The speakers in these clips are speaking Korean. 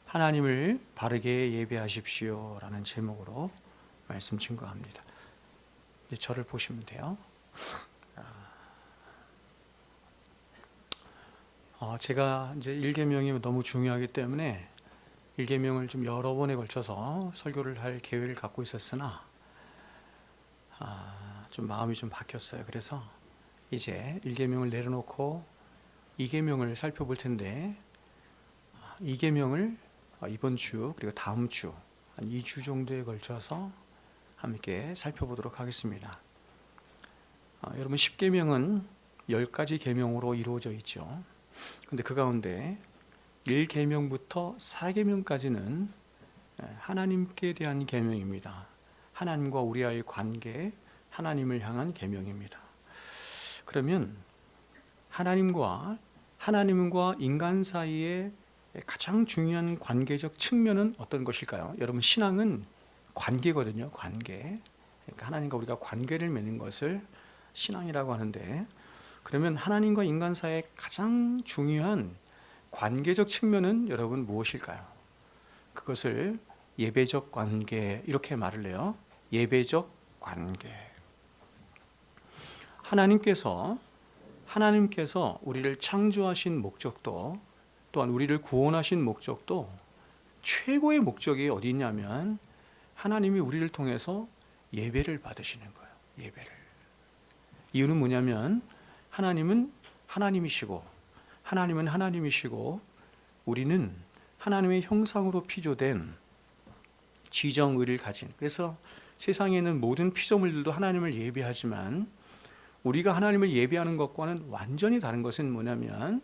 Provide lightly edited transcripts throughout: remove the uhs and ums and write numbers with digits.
하나님을 바르게 예배하십시오 라는 제목으로 말씀 증거합니다. 이제 저를 보시면 돼요. 제가 이제 1계명이 너무 중요하기 때문에 1계명을 좀 여러 번에 걸쳐서 설교를 할 계획을 갖고 있었으나 좀 마음이 좀 바뀌었어요. 그래서 이제 1계명을 내려놓고 2계명을 살펴볼 텐데 2계명을 이번 주 그리고 다음 주 한 2주 정도에 걸쳐서 함께 살펴보도록 하겠습니다. 여러분 10계명은 10가지 계명으로 이루어져 있죠. 근데 그 가운데 1계명부터 4계명까지는 하나님께 대한 계명입니다. 하나님과 우리와의 관계, 하나님을 향한 계명입니다. 그러면 하나님과 인간 사이의 가장 중요한 관계적 측면은 어떤 것일까요? 여러분 신앙은 관계거든요. 관계. 그러니까 하나님과 우리가 관계를 맺는 것을 신앙이라고 하는데, 그러면 하나님과 인간 사이의 가장 중요한 관계적 측면은 여러분 무엇일까요? 그것을 예배적 관계 이렇게 말을 해요. 예배적 관계. 하나님께서 우리를 창조하신 목적도, 또한 우리를 구원하신 목적도 최고의 목적이 어디 있냐면 하나님이 우리를 통해서 예배를 받으시는 거예요. 예배를. 이유는 뭐냐면 하나님은 하나님이시고 우리는 하나님의 형상으로 피조된 지정의를 가진, 그래서 세상에 있는 모든 피조물들도 하나님을 예배하지만 우리가 하나님을 예배하는 것과는 완전히 다른 것은 뭐냐면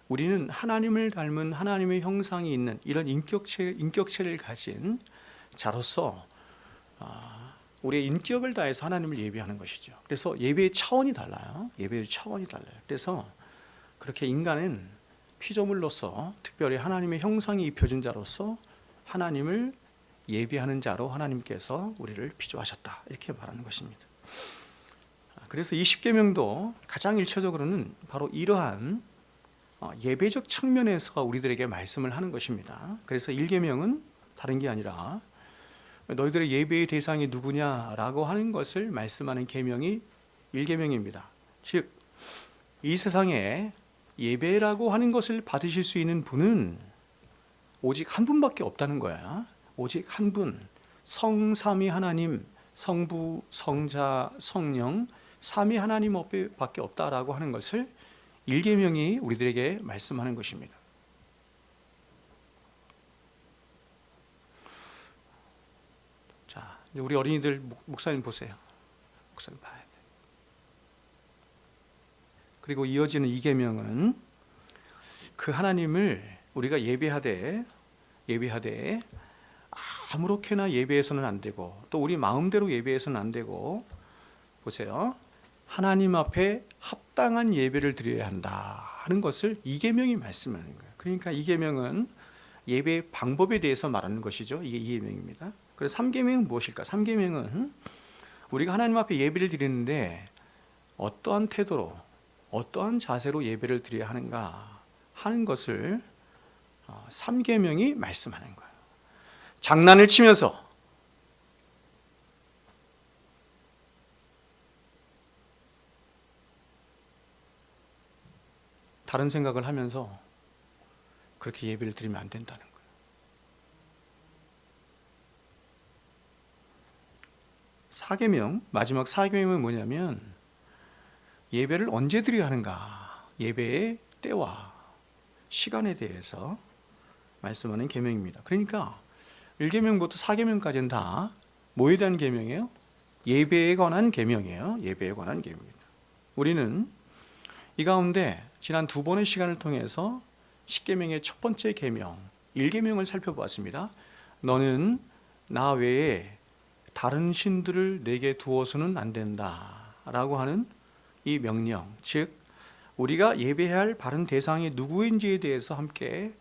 우리는 하나님을 닮은 하나님의 형상이 있는 이런 인격체를 가진 자로서 우리의 인격을 다해서 하나님을 예배하는 것이죠. 그래서 예배의 차원이 달라요. 그래서 그렇게 인간은 피조물로서 특별히 하나님의 형상이 입혀진 자로서 하나님을 예배하는 자로 하나님께서 우리를 피조하셨다, 이렇게 말하는 것입니다. 그래서 20계명도 가장 일차적으로는 바로 이러한 예배적 측면에서 우리들에게 말씀을 하는 것입니다. 그래서 1계명은 다른 게 아니라 너희들의 예배의 대상이 누구냐라고 하는 것을 말씀하는 계명이 1계명입니다. 즉, 이 세상에 예배라고 하는 것을 받으실 수 있는 분은 오직 한 분밖에 없다는 거야. 오직 한 분, 성삼위 하나님, 성부, 성자, 성령, 삼위 하나님 밖에 없다라고 하는 것을 1계명이 우리들에게 말씀하는 것입니다. 자, 이제 우리 어린이들 목사님 보세요. 목사님 봐야 돼. 그리고 이어지는 2계명은 그 하나님을 우리가 예배하되 아무렇게나 예배해서는 안 되고, 또 우리 마음대로 예배해서는 안 되고, 보세요. 하나님 앞에 합당한 예배를 드려야 한다 하는 것을 2계명이 말씀하는 거예요. 그러니까 2계명은 예배의 방법에 대해서 말하는 것이죠. 이게 2계명입니다. 그래서 3계명은 무엇일까? 3계명은 우리가 하나님 앞에 예배를 드리는데 어떠한 태도로, 어떠한 자세로 예배를 드려야 하는가 하는 것을 3계명이 말씀하는 거예요. 장난을 치면서, 다른 생각을 하면서 그렇게 예배를 드리면 안 된다는 거예요. 마지막 4계명은 뭐냐면 예배를 언제 드려야 하는가, 예배의 때와 시간에 대해서 말씀하는 계명입니다. 그러니까 1계명부터 4계명까지는 다 뭐에 대한 계명이에요? 예배에 관한 계명이에요. 예배에 관한 계명입니다. 우리는 이 가운데 지난 2번의 시간을 통해서 10계명의 첫 번째 계명 1계명을 살펴보았습니다. 너는 나 외에 다른 신들을 내게 두어서는 안 된다 라고 하는 이 명령, 즉 우리가 예배해야 할 바른 대상이 누구인지에 대해서 함께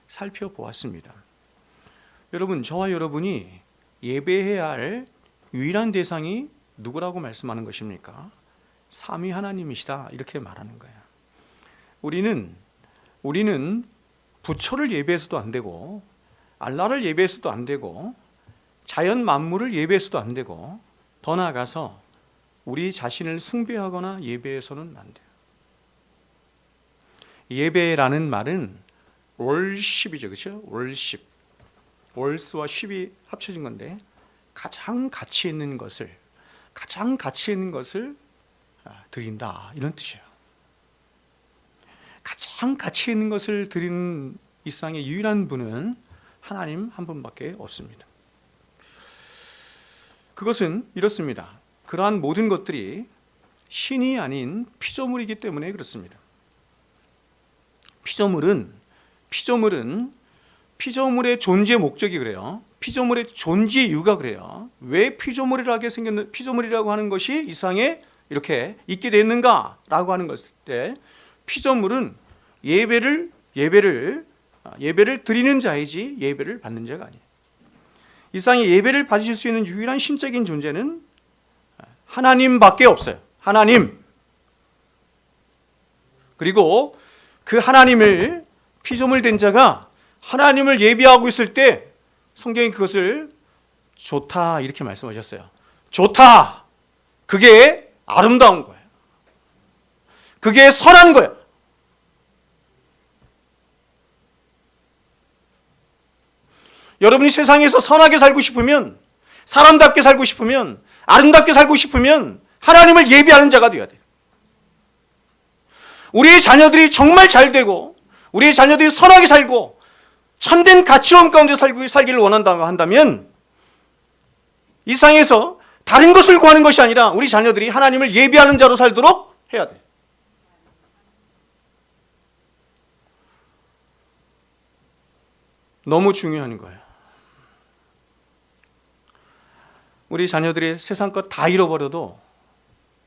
살펴보았습니다. 여러분, 저와 여러분이 예배해야 할 유일한 대상이 누구라고 말씀하는 것입니까? 삼위 하나님이시다, 이렇게 말하는 거예요. 우리는 부처를 예배해서도 안 되고 알라를 예배해서도 안 되고 자연 만물을 예배해서도 안 되고 더 나아가서 우리 자신을 숭배하거나 예배해서는 안 돼요. 예배라는 말은 월십이죠, 그렇죠? 월십, 월스와 십이 합쳐진 건데 가장 가치 있는 것을 드린다, 이런 뜻이에요. 가장 가치 있는 것을 드리는 이 세상의 유일한 분은 하나님 한 분밖에 없습니다. 그것은 이렇습니다. 그러한 모든 것들이 신이 아닌 피조물이기 때문에 그렇습니다. 피조물의 존재 목적이 그래요. 피조물의 존재 이유가 그래요. 왜 피조물이라고 하는 것이 이 세상에 이렇게 있게 됐는가라고 하는 것일 때, 피조물은 예배를 드리는 자이지 예배를 받는 자가 아니에요. 이 세상에 예배를 받으실 수 있는 유일한 신적인 존재는 하나님밖에 없어요. 하나님. 그리고 그 하나님을, 피조물 된 자가 하나님을 예배하고 있을 때 성경이 그것을 좋다 이렇게 말씀하셨어요. 좋다. 그게 아름다운 거예요. 그게 선한 거예요. 여러분이 세상에서 선하게 살고 싶으면, 사람답게 살고 싶으면, 아름답게 살고 싶으면 하나님을 예배하는 자가 되어야 돼요. 우리의 자녀들이 정말 잘 되고 우리의 자녀들이 선하게 살고 참된 가치로움 가운데 살기를 원한다고 한다면 이 세상에서 다른 것을 구하는 것이 아니라 우리 자녀들이 하나님을 예배하는 자로 살도록 해야 돼요. 너무 중요한 거예요. 우리 자녀들이 세상 것 다 잃어버려도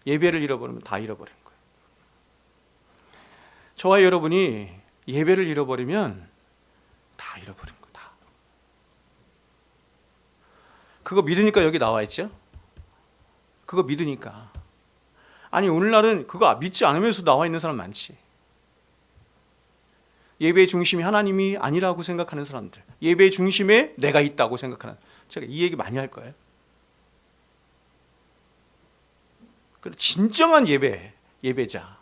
예배를 잃어버리면 다 잃어버린 거예요. 저와 여러분이 예배를 잃어버리면 다 잃어버린 거다. 그거 믿으니까 여기 나와 있죠? 그거 믿으니까. 아니, 오늘날은 그거 믿지 않으면서 나와 있는 사람 많지. 예배의 중심이 하나님이 아니라고 생각하는 사람들, 예배의 중심에 내가 있다고 생각하는, 제가 이 얘기 많이 할 거예요. 진정한 예배자.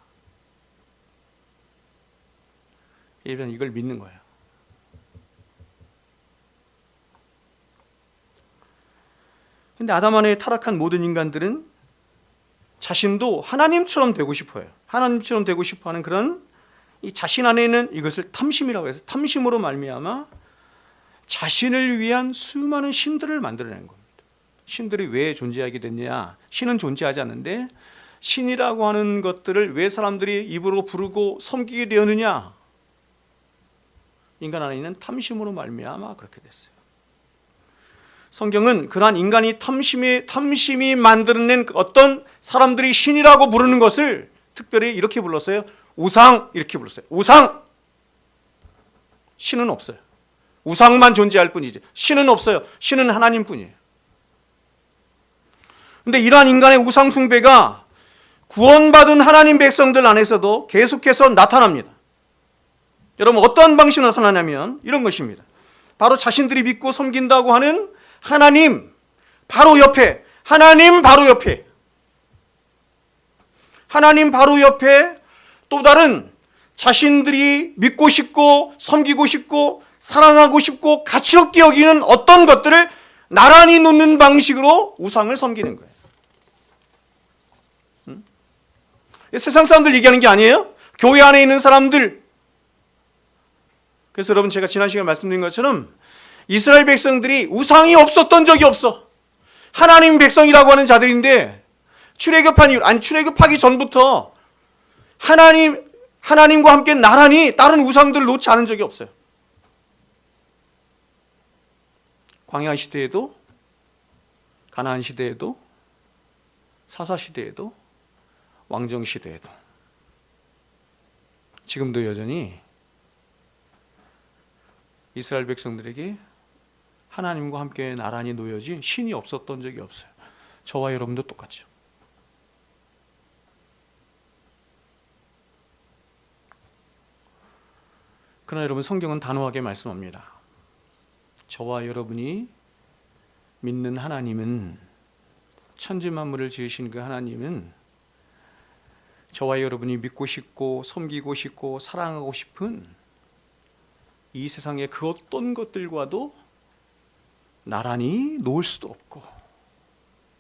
예배는 이걸 믿는 거예요. 근데 아담 안에 타락한 모든 인간들은 자신도 하나님처럼 되고 싶어요. 하나님처럼 되고 싶어하는 그런 이 자신 안에 있는 이것을 탐심이라고 해서, 탐심으로 말미암아 자신을 위한 수많은 신들을 만들어낸 겁니다. 신들이 왜 존재하게 됐냐? 신은 존재하지 않는데 신이라고 하는 것들을 왜 사람들이 입으로 부르고 섬기게 되었느냐? 인간 안에 있는 탐심으로 말미암아 그렇게 됐어요. 성경은 그러한 인간이 탐심이 만들어낸 어떤 사람들이 신이라고 부르는 것을 특별히 이렇게 불렀어요. 우상, 이렇게 불렀어요. 우상. 신은 없어요. 우상만 존재할 뿐이지. 신은 없어요. 신은 하나님뿐이에요. 근데 이러한 인간의 우상 숭배가 구원받은 하나님 백성들 안에서도 계속해서 나타납니다. 여러분, 어떠한 방식으로 나타나냐면 이런 것입니다. 바로 자신들이 믿고 섬긴다고 하는 하나님 바로 옆에 또 다른 자신들이 믿고 싶고 섬기고 싶고 사랑하고 싶고 가치롭게 여기는 어떤 것들을 나란히 놓는 방식으로 우상을 섬기는 거예요. 세상 사람들 얘기하는 게 아니에요. 교회 안에 있는 사람들. 그래서 여러분, 제가 지난 시간에 말씀드린 것처럼 이스라엘 백성들이 우상이 없었던 적이 없어. 하나님 백성이라고 하는 자들인데 출애굽하기 전부터 하나님과 함께 나란히 다른 우상들을 놓지 않은 적이 없어요. 광야 시대에도, 가나안 시대에도, 사사 시대에도, 왕정 시대에도, 지금도 여전히 이스라엘 백성들에게 하나님과 함께 나란히 놓여진 신이 없었던 적이 없어요. 저와 여러분도 똑같죠. 그러나 여러분, 성경은 단호하게 말씀합니다. 저와 여러분이 믿는 하나님은, 천지만물을 지으신 그 하나님은 저와 여러분이 믿고 싶고 섬기고 싶고 사랑하고 싶은 이 세상의 그 어떤 것들과도 나란히 놓을 수도 없고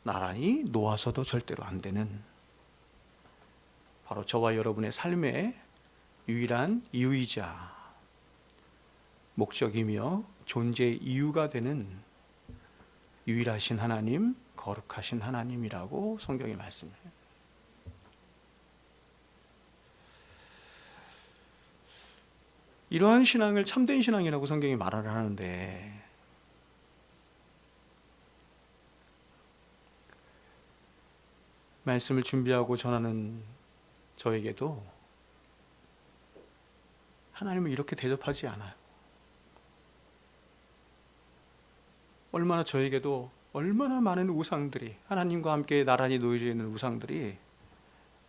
나란히 놓아서도 절대로 안 되는, 바로 저와 여러분의 삶의 유일한 이유이자 목적이며 존재의 이유가 되는 유일하신 하나님, 거룩하신 하나님이라고 성경이 말씀해요. 이러한 신앙을 참된 신앙이라고 성경이 말을 하는데, 말씀을 준비하고 전하는 저에게도 하나님을 이렇게 대접하지 않아요. 얼마나 저에게도 얼마나 많은 우상들이, 하나님과 함께 나란히 놓여져 있는 우상들이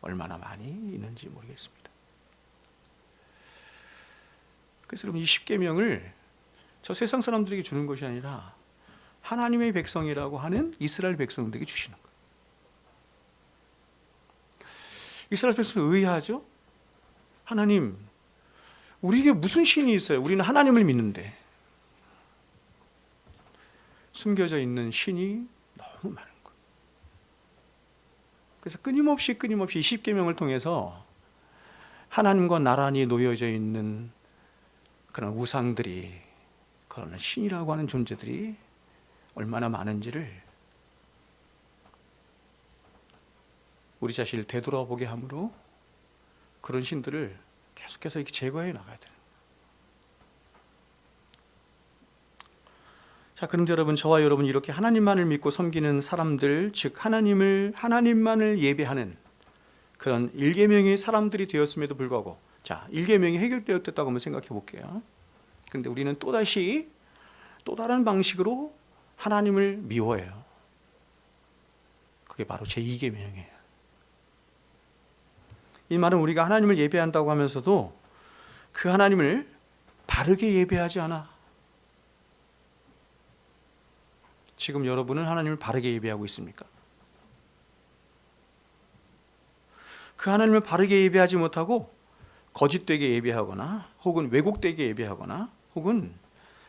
얼마나 많이 있는지 모르겠습니다. 그래서 여러분, 이 십계명을 저 세상 사람들에게 주는 것이 아니라 하나님의 백성이라고 하는 이스라엘 백성들에게 주시는 거예요. 이스라엘 백성은 의아하죠? 하나님, 우리에게 무슨 신이 있어요? 우리는 하나님을 믿는데. 숨겨져 있는 신이 너무 많은 거예요. 그래서 끊임없이 이 십계명을 통해서 하나님과 나란히 놓여져 있는 그런 우상들이, 그런 신이라고 하는 존재들이 얼마나 많은지를 우리 자신을 되돌아보게 함으로 그런 신들을 계속해서 이렇게 제거해 나가야 돼요. 자, 그런데 여러분, 저와 여러분이 이렇게 하나님만을 믿고 섬기는 사람들, 즉 하나님만을 예배하는 그런 일계명의 사람들이 되었음에도 불구하고, 자, 일계명이 해결되었다고 한번 생각해 볼게요. 그런데 우리는 또다시 또 다른 방식으로 하나님을 미워해요. 그게 바로 제2계명이에요. 이 말은 우리가 하나님을 예배한다고 하면서도 그 하나님을 바르게 예배하지 않아. 지금 여러분은 하나님을 바르게 예배하고 있습니까? 그 하나님을 바르게 예배하지 못하고 거짓되게 예배하거나 혹은 왜곡되게 예배하거나 혹은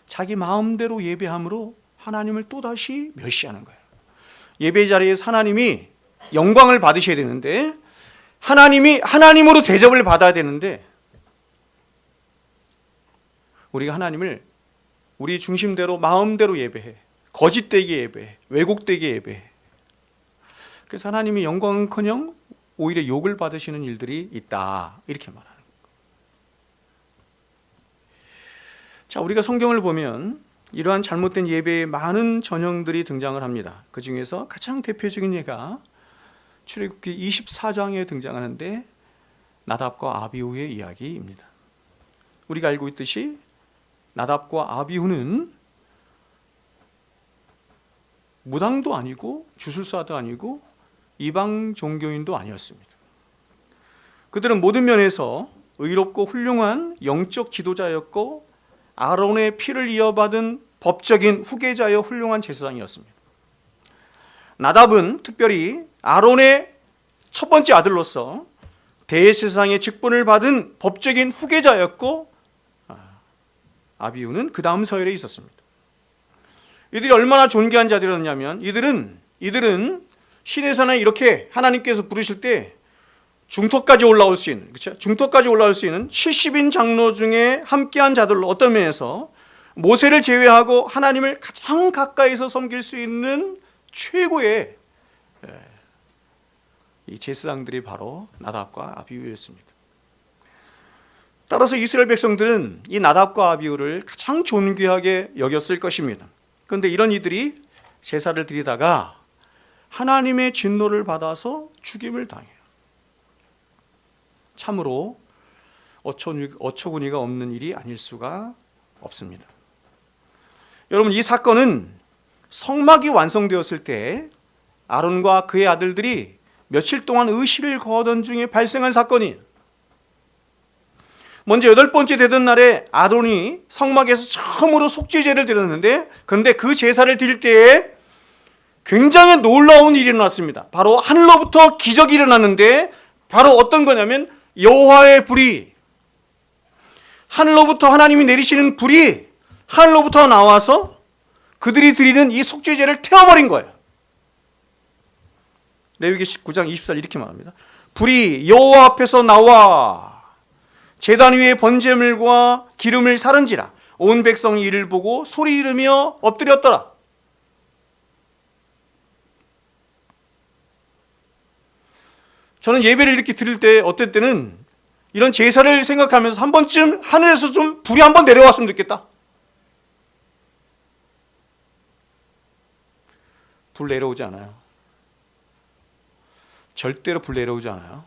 자기 마음대로 예배함으로 하나님을 또다시 멸시하는 거예요. 예배 자리에서 하나님이 영광을 받으셔야 되는데, 하나님이 하나님으로 대접을 받아야 되는데, 우리가 하나님을 우리 중심대로 마음대로 예배해, 거짓되게 예배해, 왜곡되게 예배해. 그래서 하나님이 영광은커녕 오히려 욕을 받으시는 일들이 있다, 이렇게 말하는 거예요. 자, 우리가 성경을 보면 이러한 잘못된 예배에 많은 전형들이 등장을 합니다. 그 중에서 가장 대표적인 예가 출애굽기 24장에 등장하는데 나답과 아비후의 이야기입니다. 우리가 알고 있듯이 나답과 아비후는 무당도 아니고 주술사도 아니고 이방 종교인도 아니었습니다. 그들은 모든 면에서 의롭고 훌륭한 영적 지도자였고 아론의 피를 이어받은 법적인 후계자여 훌륭한 제사장이었습니다. 나답은 특별히 아론의 첫 번째 아들로서 대제사장의 직분을 받은 법적인 후계자였고, 아비후는 그 다음 서열에 있었습니다. 이들이 얼마나 존귀한 자들이었냐면, 이들은 신의 산에 이렇게 하나님께서 부르실 때 중턱까지 올라올 수 있는, 그렇죠? 중턱까지 올라올 수 있는 70인 장로 중에 함께한 자들로, 어떤 면에서 모세를 제외하고 하나님을 가장 가까이서 섬길 수 있는 최고의 이 제사장들이 바로 나답과 아비후였습니다. 따라서 이스라엘 백성들은 이 나답과 아비후를 가장 존귀하게 여겼을 것입니다. 그런데 이런 이들이 제사를 드리다가 하나님의 진노를 받아서 죽임을 당해요. 참으로 어처구니가 없는 일이 아닐 수가 없습니다. 여러분, 이 사건은 성막이 완성되었을 때 아론과 그의 아들들이 며칠 동안 의식을 거하던 중에 발생한 사건이에요. 먼저 8번째 되던 날에 아론이 성막에서 처음으로 속죄제를 드렸는데, 그런데 그 제사를 드릴 때에 굉장히 놀라운 일이 일어났습니다. 바로 하늘로부터 기적이 일어났는데, 바로 어떤 거냐면 여호와의 불이, 하늘로부터 하나님이 내리시는 불이 하늘로부터 나와서 그들이 드리는 이 속죄제를 태워버린 거예요. 레위기 19장 24절 이렇게 말합니다. 불이 여호와 앞에서 나와 제단 위에 번제물과 기름을 사른지라 온 백성이 이를 보고 소리 지르며 엎드렸더라. 저는 예배를 이렇게 드릴 때 어떨 때는 이런 제사를 생각하면서 한 번쯤 하늘에서 좀 불이 한번 내려왔으면 좋겠다. 불 내려오지 않아요. 절대로 불 내려오지 않아요.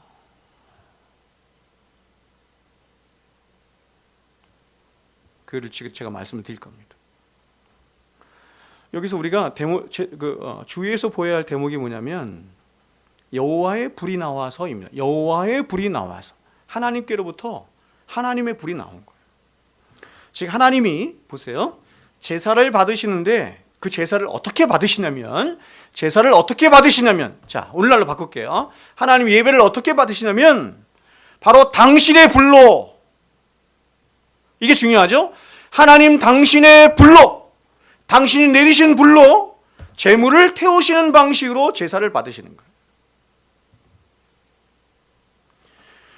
그를 제가 말씀을 드릴 겁니다. 여기서 우리가 주위에서 보여야 할 대목이 뭐냐면 여호와의 불이 나와서입니다. 여호와의 불이 나와서 하나님께로부터 하나님의 불이 나온 거예요. 즉 하나님이 보세요. 제사를 받으시는데 그 제사를 어떻게 받으시냐면 자, 오늘날로 바꿀게요. 하나님 예배를 어떻게 받으시냐면 바로 당신의 불로, 이게 중요하죠. 하나님 당신의 불로, 당신이 내리신 불로 제물을 태우시는 방식으로 제사를 받으시는 거예요.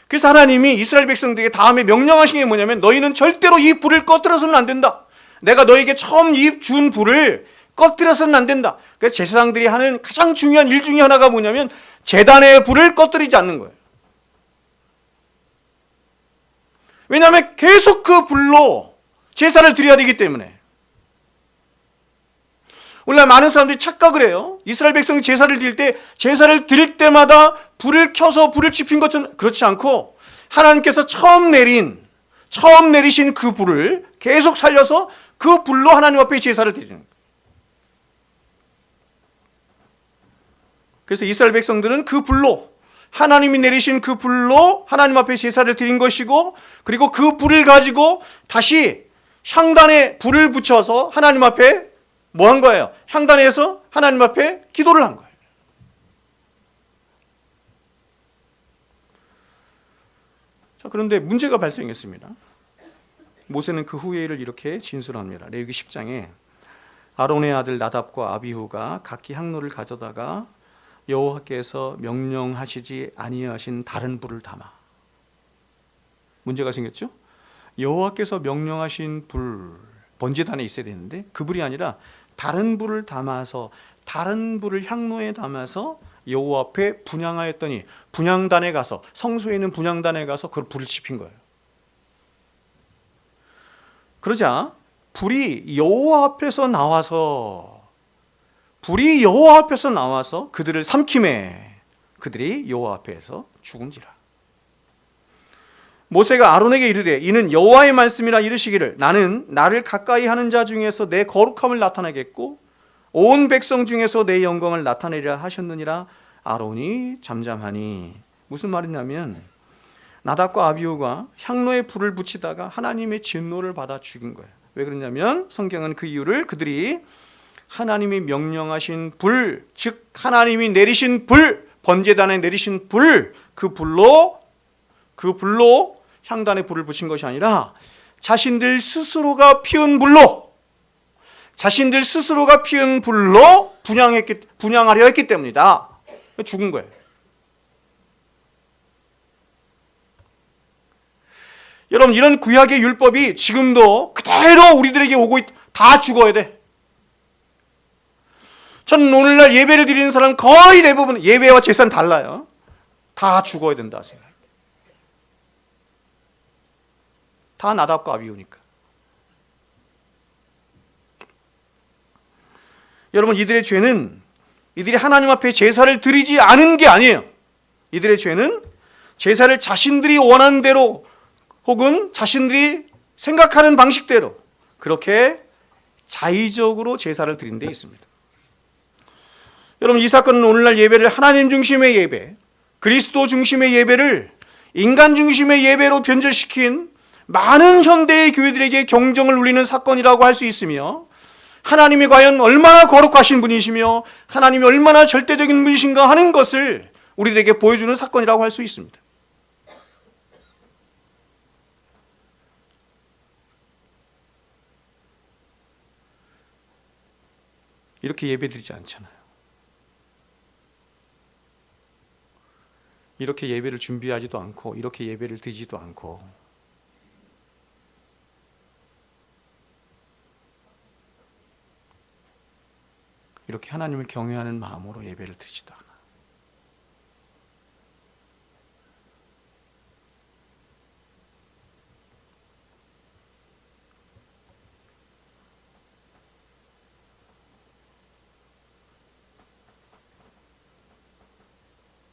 그래서 하나님이 이스라엘 백성들에게 다음에 명령하신 게 뭐냐면 너희는 절대로 이 불을 꺼뜨려서는 안 된다. 내가 너에게 처음 준 불을 꺼뜨려서는 안 된다. 그래서 제사장들이 하는 가장 중요한 일 중에 하나가 뭐냐면 제단의 불을 꺼뜨리지 않는 거예요. 왜냐하면 계속 그 불로 제사를 드려야 되기 때문에. 오늘날 많은 사람들이 착각을 해요. 이스라엘 백성이 제사를 드릴 때마다 불을 켜서 불을 지핀 것처럼, 그렇지 않고 하나님께서 처음 내리신 그 불을 계속 살려서 그 불로 하나님 앞에 제사를 드리는 거예요. 그래서 이스라엘 백성들은 그 불로, 하나님이 내리신 그 불로 하나님 앞에 제사를 드린 것이고, 그리고 그 불을 가지고 다시 향단에 불을 붙여서 하나님 앞에 뭐 한 거예요? 향단에서 하나님 앞에 기도를 한 거예요. 자, 그런데 문제가 발생했습니다. 모세는 그 후의 일을 이렇게 진술합니다. 레위기 10장에 아론의 아들 나답과 아비후가 각기 향로를 가져다가 여호와께서 명령하시지 아니하신 다른 불을 담아. 문제가 생겼죠? 여호와께서 명령하신 불, 번제단에 있어야 되는데 그 불이 아니라 다른 불을 담아서, 다른 불을 향로에 담아서 여호와 앞에 분향하였더니 분향단에 가서, 성소에 있는 분향단에 가서 그 불을 지핀 거예요. 그러자 불이 여호와 앞에서 나와서 그들을 삼킴에 그들이 여호와 앞에서 죽은지라. 모세가 아론에게 이르되 이는 여호와의 말씀이라 이르시기를 나는 나를 가까이 하는 자 중에서 내 거룩함을 나타내겠고 온 백성 중에서 내 영광을 나타내리라 하셨느니라. 아론이 잠잠하니. 무슨 말이냐면 나답과 아비후가 향로에 불을 붙이다가 하나님의 진노를 받아 죽인 거예요. 왜 그러냐면 성경은 그 이유를 그들이 하나님이 명령하신 불, 즉 하나님이 내리신 불, 번제단에 내리신 불, 그 불로 향단에 불을 붙인 것이 아니라 자신들 스스로가 피운 불로 분향하려 했기 때문이다. 죽은 거예요. 여러분, 이런 구약의 율법이 지금도 그대로 우리들에게 오고 다 죽어야 돼. 저는 오늘날 예배를 드리는 사람 거의 대부분 예배와 제사는 달라요. 다 죽어야 된다 생각해요. 다 나답과 아비후니까. 여러분, 이들의 죄는 이들이 하나님 앞에 제사를 드리지 않은 게 아니에요. 이들의 죄는 제사를 자신들이 원하는 대로 혹은 자신들이 생각하는 방식대로 그렇게 자의적으로 제사를 드린 데 있습니다. 여러분, 이 사건은 오늘날 예배를 하나님 중심의 예배, 그리스도 중심의 예배를 인간 중심의 예배로 변절시킨 많은 현대의 교회들에게 경종을 울리는 사건이라고 할 수 있으며, 하나님이 과연 얼마나 거룩하신 분이시며 하나님이 얼마나 절대적인 분이신가 하는 것을 우리들에게 보여주는 사건이라고 할 수 있습니다. 이렇게 예배드리지 않잖아요. 이렇게 예배를 준비하지도 않고 이렇게 예배를 드리지도 않고, 이렇게 하나님을 경외하는 마음으로 예배를 드리지도 않아.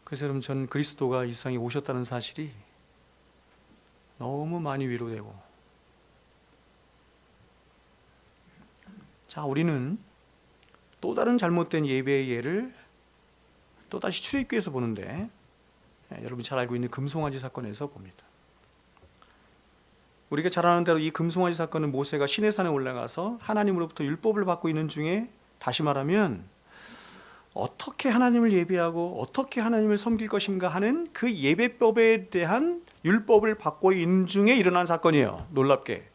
그래서 여러분, 전 그리스도가 이 세상에 오셨다는 사실이 너무 많이 위로되고, 자, 우리는 또 다른 잘못된 예배의 예를 또다시 출애굽기에서 보는데, 여러분이 잘 알고 있는 금송아지 사건에서 봅니다. 우리가 잘 아는 대로 이 금송아지 사건은 모세가 시내산에 올라가서 하나님으로부터 율법을 받고 있는 중에, 다시 말하면 어떻게 하나님을 예배하고 어떻게 하나님을 섬길 것인가 하는 그 예배법에 대한 율법을 받고 있는 중에 일어난 사건이에요. 놀랍게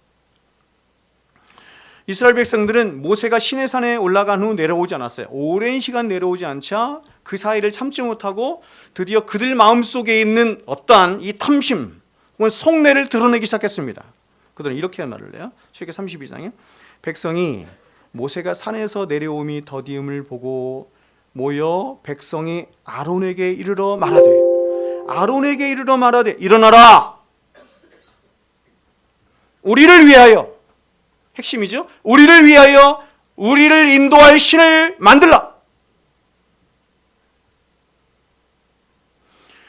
이스라엘 백성들은 모세가 시내산에 올라간 후 내려오지 않았어요. 오랜 시간 내려오지 않자 그 사이를 참지 못하고 드디어 그들 마음속에 있는 어떠한 이 탐심 혹은 속내를 드러내기 시작했습니다. 그들은 이렇게 말을 해요. 출애굽기 32장에 백성이 모세가 산에서 내려옴이 더디음을 보고 모여 백성이 아론에게 이르러 말하되 일어나라, 우리를 위하여, 핵심이죠, 우리를 위하여 우리를 인도할 신을 만들라.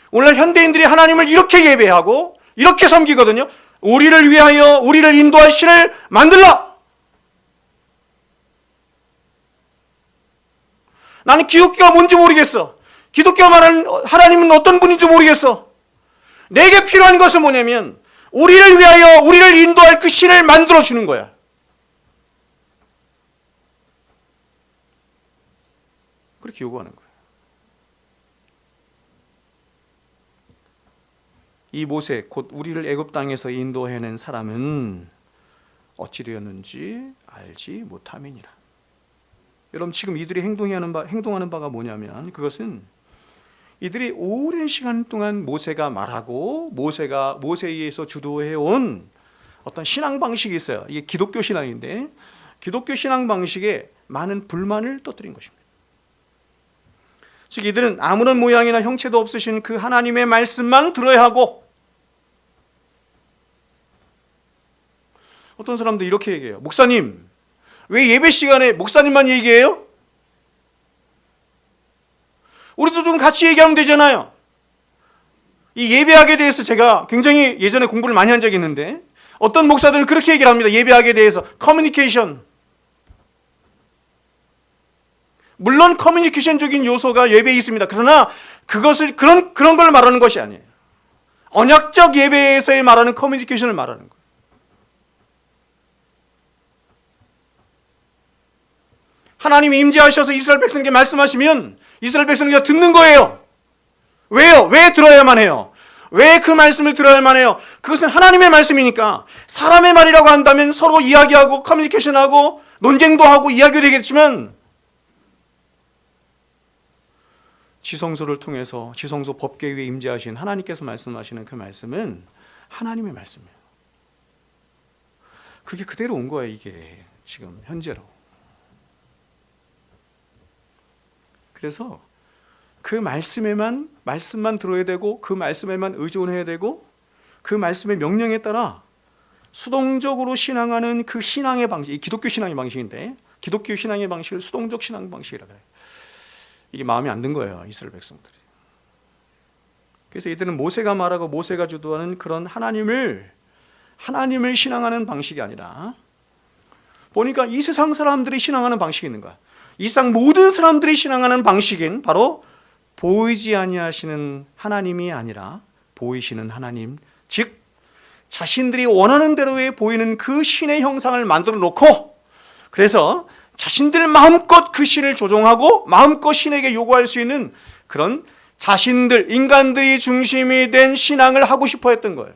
오늘 현대인들이 하나님을 이렇게 예배하고 이렇게 섬기거든요. 우리를 위하여 우리를 인도할 신을 만들라. 나는 기독교가 뭔지 모르겠어. 기독교가 말하는 하나님은 어떤 분인지 모르겠어. 내게 필요한 것은 뭐냐면 우리를 위하여 우리를 인도할 그 신을 만들어 주는 거야. 그렇게 요구하는 거야. 이 모세 곧 우리를 애굽 땅에서 인도해낸 사람은 어찌 되었는지 알지 못함이니라. 여러분, 지금 이들이 행동하는 바가 뭐냐면, 그것은 이들이 오랜 시간 동안 모세가 말하고 모세에 의해서 주도해온 어떤 신앙 방식이 있어요. 이게 기독교 신앙인데, 기독교 신앙 방식에 많은 불만을 터뜨린 것입니다. 즉 이들은 아무런 모양이나 형체도 없으신 그 하나님의 말씀만 들어야 하고, 어떤 사람도 이렇게 얘기해요. 목사님, 왜 예배 시간에 목사님만 얘기해요? 우리도 좀 같이 얘기하면 되잖아요. 이 예배학에 대해서 제가 굉장히 예전에 공부를 많이 한 적이 있는데, 어떤 목사들은 그렇게 얘기를 합니다. 예배학에 대해서 커뮤니케이션. 물론 커뮤니케이션적인 요소가 예배에 있습니다. 그러나 그것을 그런 걸 말하는 것이 아니에요. 언약적 예배에서의 말하는 커뮤니케이션을 말하는 거예요. 하나님이 임재하셔서 이스라엘 백성에게 말씀하시면 이스라엘 백성이 듣는 거예요. 왜요? 왜 들어야만 해요? 왜 그 말씀을 들어야만 해요? 그것은 하나님의 말씀이니까. 사람의 말이라고 한다면 서로 이야기하고 커뮤니케이션하고 논쟁도 하고 이야기도 되겠지만, 지성소를 통해서 지성소 법궤 위에 임재하신 하나님께서 말씀하시는 그 말씀은 하나님의 말씀이에요. 그게 그대로 온 거예요. 이게 지금 현재로. 그래서 그 말씀만 들어야 되고, 그 말씀에만 의존해야 되고, 그 말씀의 명령에 따라 수동적으로 신앙하는 그 신앙의 방식, 이 기독교 신앙의 방식인데, 기독교 신앙의 방식을 수동적 신앙 방식이라고 해요. 이게 마음에 안 든 거예요, 이스라엘 백성들이. 그래서 이들은 모세가 말하고 모세가 주도하는 그런 하나님을 신앙하는 방식이 아니라, 보니까 이 세상 사람들이 신앙하는 방식이 있는 거야. 이 세상 모든 사람들이 신앙하는 방식인 바로 보이지 아니하시는 하나님이 아니라 보이시는 하나님, 즉 자신들이 원하는 대로에 보이는 그 신의 형상을 만들어 놓고, 그래서 자신들 마음껏 그 신을 조종하고 마음껏 신에게 요구할 수 있는 그런 자신들, 인간들이 중심이 된 신앙을 하고 싶어 했던 거예요.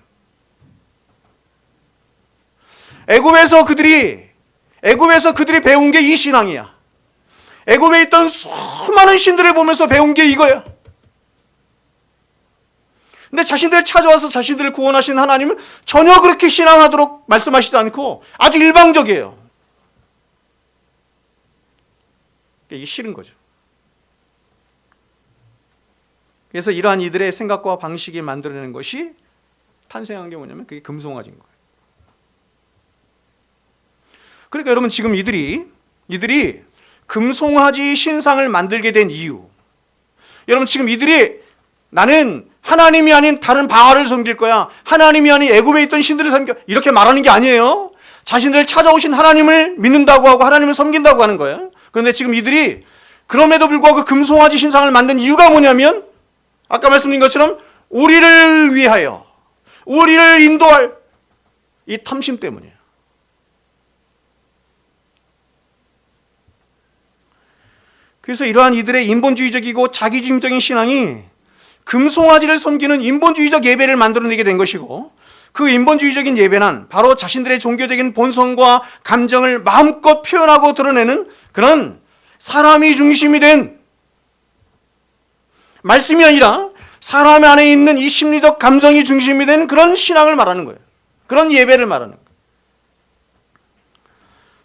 애굽에서 그들이 배운 게 이 신앙이야. 애굽에 있던 수많은 신들을 보면서 배운 게 이거야. 근데 자신들 찾아와서 자신들을 구원하신 하나님은 전혀 그렇게 신앙하도록 말씀하시지 않고 아주 일방적이에요. 이게 싫은 거죠. 그래서 이러한 이들의 생각과 방식이 만들어내는 것이 탄생한 게 뭐냐면 그게 금송아지인 거예요. 그러니까 여러분, 지금 이들이 금송아지 신상을 만들게 된 이유, 여러분 지금 이들이 나는 하나님이 아닌 다른 바알을 섬길 거야, 하나님이 아닌 애굽에 있던 신들을 섬겨, 이렇게 말하는 게 아니에요. 자신들 찾아오신 하나님을 믿는다고 하고 하나님을 섬긴다고 하는 거예요. 그런데 지금 이들이 그럼에도 불구하고 그 금송아지 신상을 만든 이유가 뭐냐면, 아까 말씀드린 것처럼 우리를 위하여, 우리를 인도할 이 탐심 때문이에요. 그래서 이러한 이들의 인본주의적이고 자기중심적인 신앙이 금송아지를 섬기는 인본주의적 예배를 만들어내게 된 것이고, 그 인본주의적인 예배는 바로 자신들의 종교적인 본성과 감정을 마음껏 표현하고 드러내는 그런 사람이 중심이 된, 말씀이 아니라 사람 안에 있는 이 심리적 감정이 중심이 된 그런 신앙을 말하는 거예요. 그런 예배를 말하는 거예요.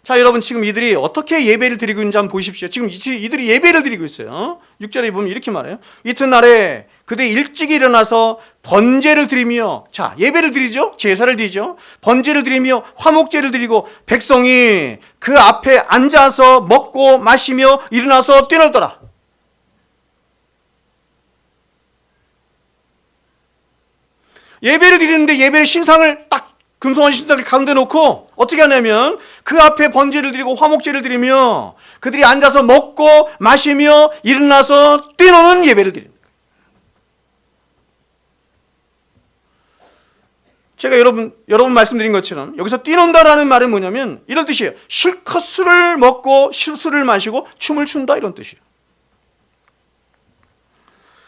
자, 여러분 지금 이들이 어떻게 예배를 드리고 있는지 한번 보십시오. 지금 이들이 예배를 드리고 있어요. 6절에 보면 이렇게 말해요. 이튿날에 그들이 일찍 일어나서 번제를 드리며, 자, 예배를 드리죠. 제사를 드리죠. 번제를 드리며 화목제를 드리고 백성이 그 앞에 앉아서 먹고 마시며 일어나서 뛰놀더라. 예배를 드리는데 예배의 신상을 딱 금송아지 신상을 가운데 놓고 어떻게 하냐면 그 앞에 번제를 드리고 화목제를 드리며 그들이 앉아서 먹고 마시며 일어나서 뛰노는 예배를 드립니다. 제가 여러분 말씀드린 것처럼 여기서 뛰논다라는 말은 뭐냐면 이런 뜻이에요. 실컷 술을 먹고 술을 마시고 춤을 춘다, 이런 뜻이에요.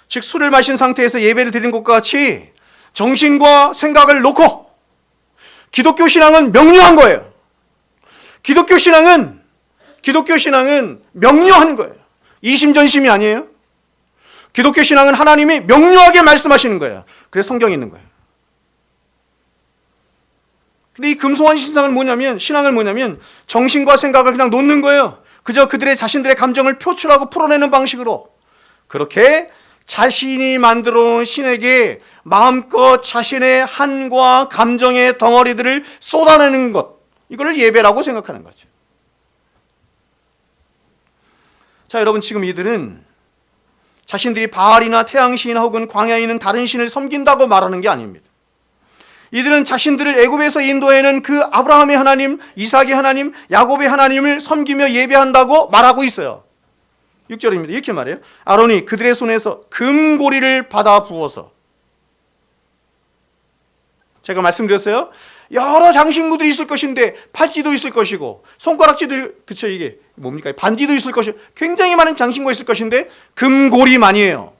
즉 술을 마신 상태에서 예배를 드리는 것과 같이 정신과 생각을 놓고, 기독교 신앙은 명료한 거예요. 기독교 신앙은 명료한 거예요. 이심전심이 아니에요. 기독교 신앙은 하나님이 명료하게 말씀하시는 거예요. 그래서 성경이 있는 거예요. 근데 이 금송아지 신앙을 뭐냐면 정신과 생각을 그냥 놓는 거예요. 그저 그들의 자신들의 감정을 표출하고 풀어내는 방식으로, 그렇게 자신이 만들어 놓은 신에게 마음껏 자신의 한과 감정의 덩어리들을 쏟아내는 것, 이걸 예배라고 생각하는 거죠. 자, 여러분 지금 이들은 자신들이 바알이나 태양신이나 혹은 광야에 있는 다른 신을 섬긴다고 말하는 게 아닙니다. 이들은 자신들을 애굽에서 인도해낸 그 아브라함의 하나님, 이삭의 하나님, 야곱의 하나님을 섬기며 예배한다고 말하고 있어요. 6절입니다. 이렇게 말해요. 아론이 그들의 손에서 금고리를 받아 부어서, 제가 말씀드렸어요. 여러 장신구들이 있을 것인데 팔찌도 있을 것이고 손가락지도, 그쵸, 이게 뭡니까? 반지도 있을 것이고 굉장히 많은 장신구가 있을 것인데 금고리만이에요.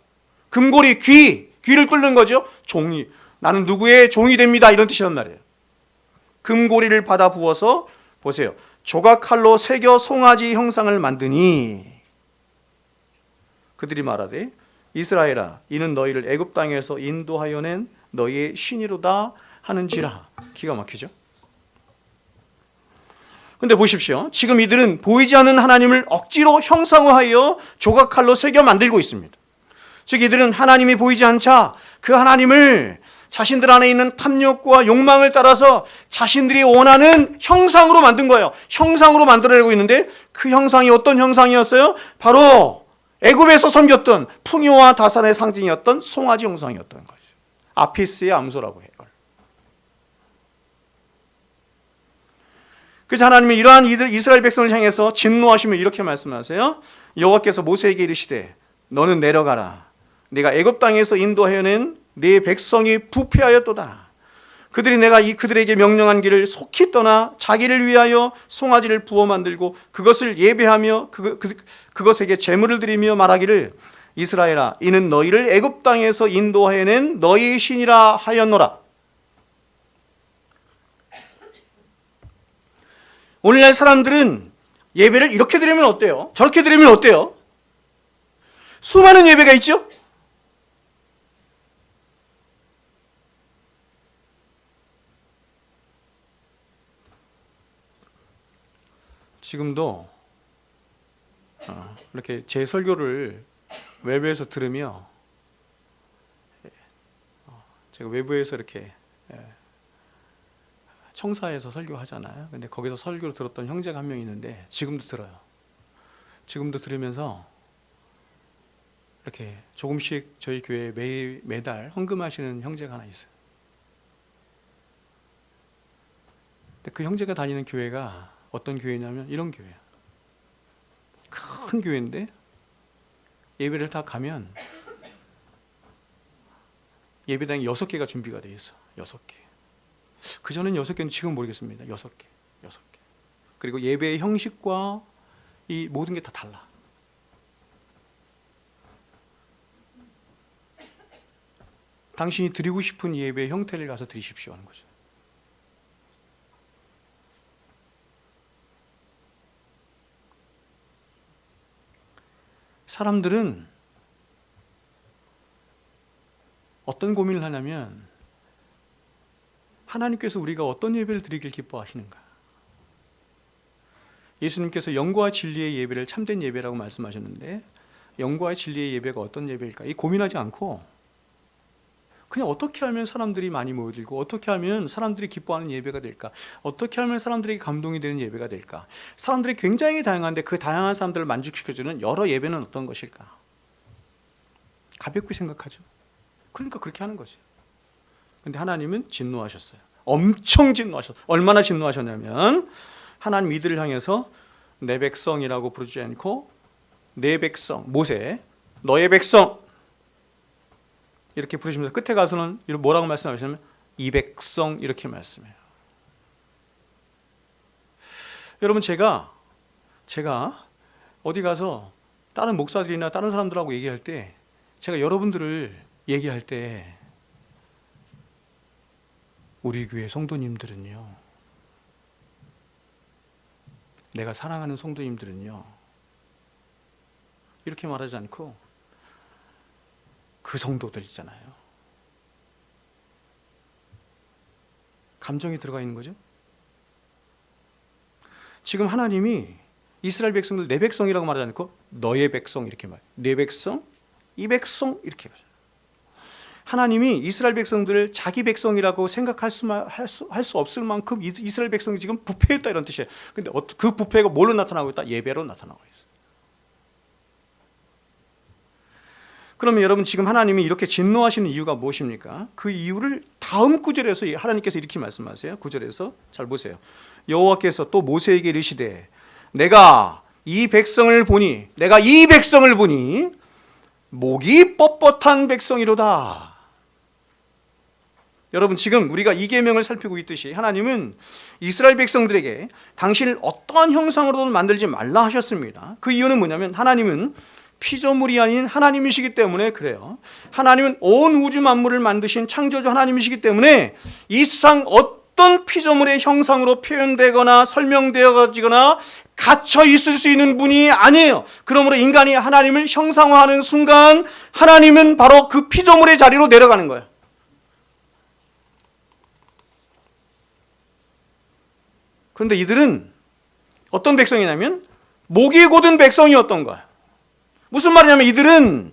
금고리, 귀를 뚫는 거죠. 종이, 나는 누구의 종이 됩니다, 이런 뜻이란 말이에요. 금고리를 받아 부어서, 보세요, 조각칼로 새겨 송아지 형상을 만드니 그들이 말하되 이스라엘아, 이는 너희를 애굽 땅에서 인도하여 낸 너희의 신이로다 하는지라. 기가 막히죠. 근데 보십시오. 지금 이들은 보이지 않는 하나님을 억지로 형상화하여 조각칼로 새겨 만들고 있습니다. 즉 이들은 하나님이 보이지 않자 그 하나님을 자신들 안에 있는 탐욕과 욕망을 따라서 자신들이 원하는 형상으로 만든 거예요. 형상으로 만들어내고 있는데 그 형상이 어떤 형상이었어요? 바로 애굽에서 섬겼던 풍요와 다산의 상징이었던 송아지 형상이었던 거죠. 아피스의 암소라고 해요. 그래서 하나님이 이러한 이스라엘 백성을 향해서 진노하시며 이렇게 말씀하세요. 여호와께서 모세에게 이르시되 너는 내려가라. 내가 애굽 땅에서 인도하여 낸 네 백성이 부패하였도다. 그들이 내가 그들에게 명령한 길을 속히 떠나 자기를 위하여 송아지를 부어 만들고 그것을 예배하며 그것에게 제물을 드리며 말하기를 이스라엘아 이는 너희를 애굽 땅에서 인도해낸 너희의 신이라 하였노라. 오늘날 사람들은 예배를 이렇게 드리면 어때요? 저렇게 드리면 어때요? 수많은 예배가 있죠? 지금도 이렇게 제 설교를 외부에서 들으며 제가 외부에서 이렇게 청사에서 설교하잖아요. 근데 거기서 설교를 들었던 형제가 한 명 있는데 지금도 들어요. 지금도 들으면서 이렇게 조금씩 저희 교회에 매달 헌금하시는 형제가 하나 있어요. 근데 그 형제가 다니는 교회가 어떤 교회냐면 이런 교회야. 큰 교회인데 예배를 다 가면 예배당이 6개가 준비가 돼 있어. 6개. 그전엔 6개는 지금 모르겠습니다. 6개. 그리고 예배의 형식과 이 모든 게 다 달라. 당신이 드리고 싶은 예배의 형태를 가서 드리십시오 하는 거죠. 사람들은 어떤 고민을 하냐면 하나님께서 우리가 어떤 예배를 드리길 기뻐하시는가? 예수님께서 영과 진리의 예배를 참된 예배라고 말씀하셨는데 영과 진리의 예배가 어떤 예배일까? 이 고민하지 않고 그냥 어떻게 하면 사람들이 많이 모여들고 어떻게 하면 사람들이 기뻐하는 예배가 될까? 어떻게 하면 사람들에게 감동이 되는 예배가 될까? 사람들이 굉장히 다양한데 그 다양한 사람들을 만족시켜주는 여러 예배는 어떤 것일까? 가볍게 생각하죠. 그러니까 그렇게 하는 거지. 근데 하나님은 진노하셨어요. 엄청 진노하셨어요. 얼마나 진노하셨냐면 하나님 이들을 향해서 내 백성이라고 부르지 않고 내 백성, 모세, 너의 백성 이렇게 부르시면서 끝에 가서는 뭐라고 말씀하시냐면 이 백성 이렇게 말씀해요. 여러분 제가 어디 가서 다른 목사들이나 다른 사람들하고 얘기할 때 제가 여러분들을 얘기할 때 우리 교회 성도님들은요, 내가 사랑하는 성도님들은요 이렇게 말하지 않고 그 성도들 있잖아요. 감정이 들어가 있는 거죠. 지금 하나님이 이스라엘 백성들 내 백성이라고 말하지 않고 너의 백성 이렇게 말해요. 내 백성, 이 백성 이렇게 말해요. 하나님이 이스라엘 백성들을 자기 백성이라고 생각할 수 없을 만큼 이스라엘 백성이 지금 부패했다 이런 뜻이에요. 근데 그 부패가 뭘로 나타나고 있다? 예배로 나타나고 있어요. 그러면 여러분 지금 하나님이 이렇게 진노하시는 이유가 무엇입니까? 그 이유를 다음 구절에서 하나님께서 이렇게 말씀하세요. 9절에서 잘 보세요. 여호와께서 또 모세에게 이르시되 내가 이 백성을 보니 목이 뻣뻣한 백성이로다. 여러분 지금 우리가 이 계명을 살피고 있듯이 하나님은 이스라엘 백성들에게 당신을 어떠한 형상으로든 만들지 말라 하셨습니다. 그 이유는 뭐냐면 하나님은 피조물이 아닌 하나님이시기 때문에 그래요. 하나님은 온 우주 만물을 만드신 창조주 하나님이시기 때문에 이 세상 어떤 피조물의 형상으로 표현되거나 설명되어지거나 갇혀 있을 수 있는 분이 아니에요. 그러므로 인간이 하나님을 형상화하는 순간 하나님은 바로 그 피조물의 자리로 내려가는 거예요. 그런데 이들은 어떤 백성이냐면 목이 곧은 백성이었던 거예요. 무슨 말이냐면 이들은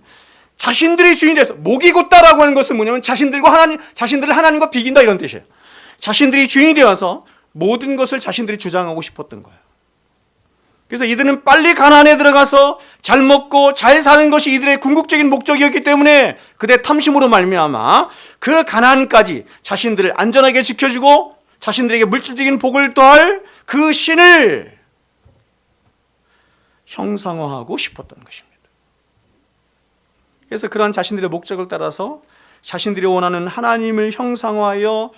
자신들이 주인이 돼서 목이 곧다라고 하는 것은 뭐냐면 자신들을 하나님과 비긴다 이런 뜻이에요. 자신들이 주인이 되어서 모든 것을 자신들이 주장하고 싶었던 거예요. 그래서 이들은 빨리 가나안에 들어가서 잘 먹고 잘 사는 것이 이들의 궁극적인 목적이었기 때문에 그들의 탐심으로 말미암아 그 가나안까지 자신들을 안전하게 지켜주고 자신들에게 물질적인 복을 더할 그 신을 형상화하고 싶었던 것입니다. 그래서 그러한 자신들의 목적을 따라서 자신들이 원하는 하나님을 형상화하여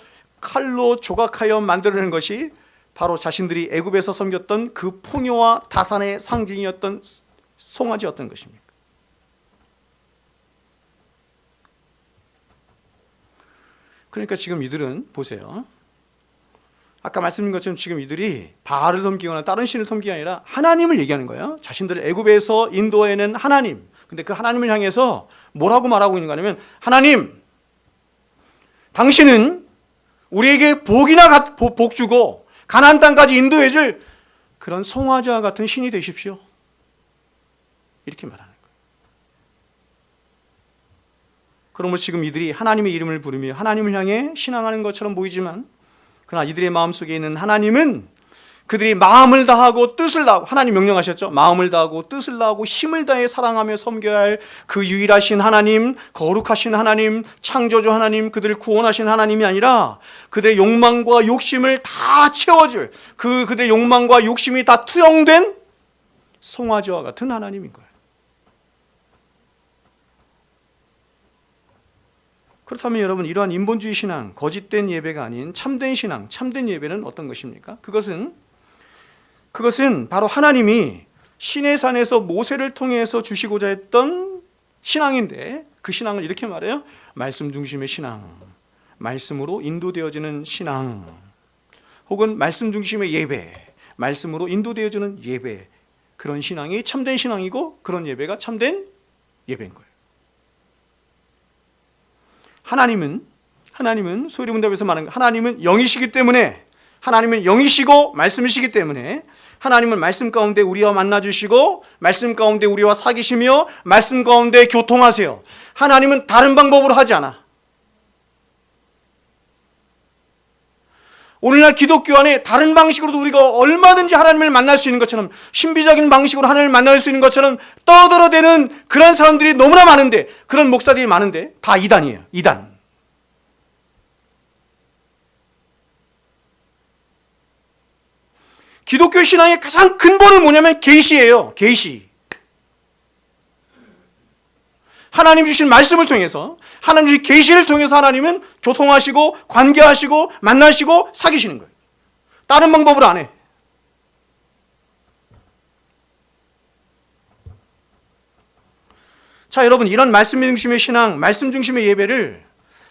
칼로 조각하여 만들어낸 것이 바로 자신들이 애굽에서 섬겼던 그 풍요와 다산의 상징이었던 송아지였던 것입니다. 그러니까 지금 이들은 보세요. 아까 말씀드린 것처럼 지금 이들이 바알을 섬기거나 다른 신을 섬기기 아니라 하나님을 얘기하는 거예요. 자신들을 애굽에서 인도해낸 하나님. 근데 그 하나님을 향해서 뭐라고 말하고 있는 거냐면, 하나님, 당신은 우리에게 복 주고 가나안 땅까지 인도해 줄 그런 송아지와 같은 신이 되십시오. 이렇게 말하는 거예요. 그러므로 지금 이들이 하나님의 이름을 부르며 하나님을 향해 신앙하는 것처럼 보이지만, 그러나 이들의 마음속에 있는 하나님은 그들이 마음을 다하고 뜻을 다하고, 하나님 명령하셨죠. 마음을 다하고 뜻을 다하고 힘을 다해 사랑하며 섬겨야 할 그 유일하신 하나님, 거룩하신 하나님, 창조주 하나님, 그들을 구원하신 하나님이 아니라 그들의 욕망과 욕심을 다 채워줄, 그들의 욕망과 욕심이 다 투영된 송아지와 같은 하나님인 거예요. 그렇다면 여러분, 이러한 인본주의 신앙, 거짓된 예배가 아닌 참된 신앙, 참된 예배는 어떤 것입니까? 그것은 바로 하나님이 시내산에서 모세를 통해서 주시고자 했던 신앙인데, 그 신앙을 이렇게 말해요. 말씀 중심의 신앙, 말씀으로 인도되어지는 신앙, 혹은 말씀 중심의 예배, 말씀으로 인도되어지는 예배, 그런 신앙이 참된 신앙이고 그런 예배가 참된 예배인 거예요. 하나님은 소위 문답에서 말하는, 하나님은 영이시기 때문에, 하나님은 영이시고 말씀이시기 때문에 하나님은 말씀 가운데 우리와 만나주시고 말씀 가운데 우리와 사귀시며 말씀 가운데 교통하세요. 하나님은 다른 방법으로 하지 않아. 오늘날 기독교 안에 다른 방식으로도 우리가 얼마든지 하나님을 만날 수 있는 것처럼, 신비적인 방식으로 하나님을 만날 수 있는 것처럼 떠들어대는 그런 사람들이 너무나 많은데, 그런 목사들이 많은데 다 이단이에요. 이단. 기독교 신앙의 가장 근본은 뭐냐면 계시예요. 계시. 하나님 주신 말씀을 통해서, 하나님 주신 계시를 통해서 하나님은 교통하시고 관계하시고 만나시고 사귀시는 거예요. 다른 방법으로 안 해. 자, 여러분, 이런 말씀 중심의 신앙, 말씀 중심의 예배를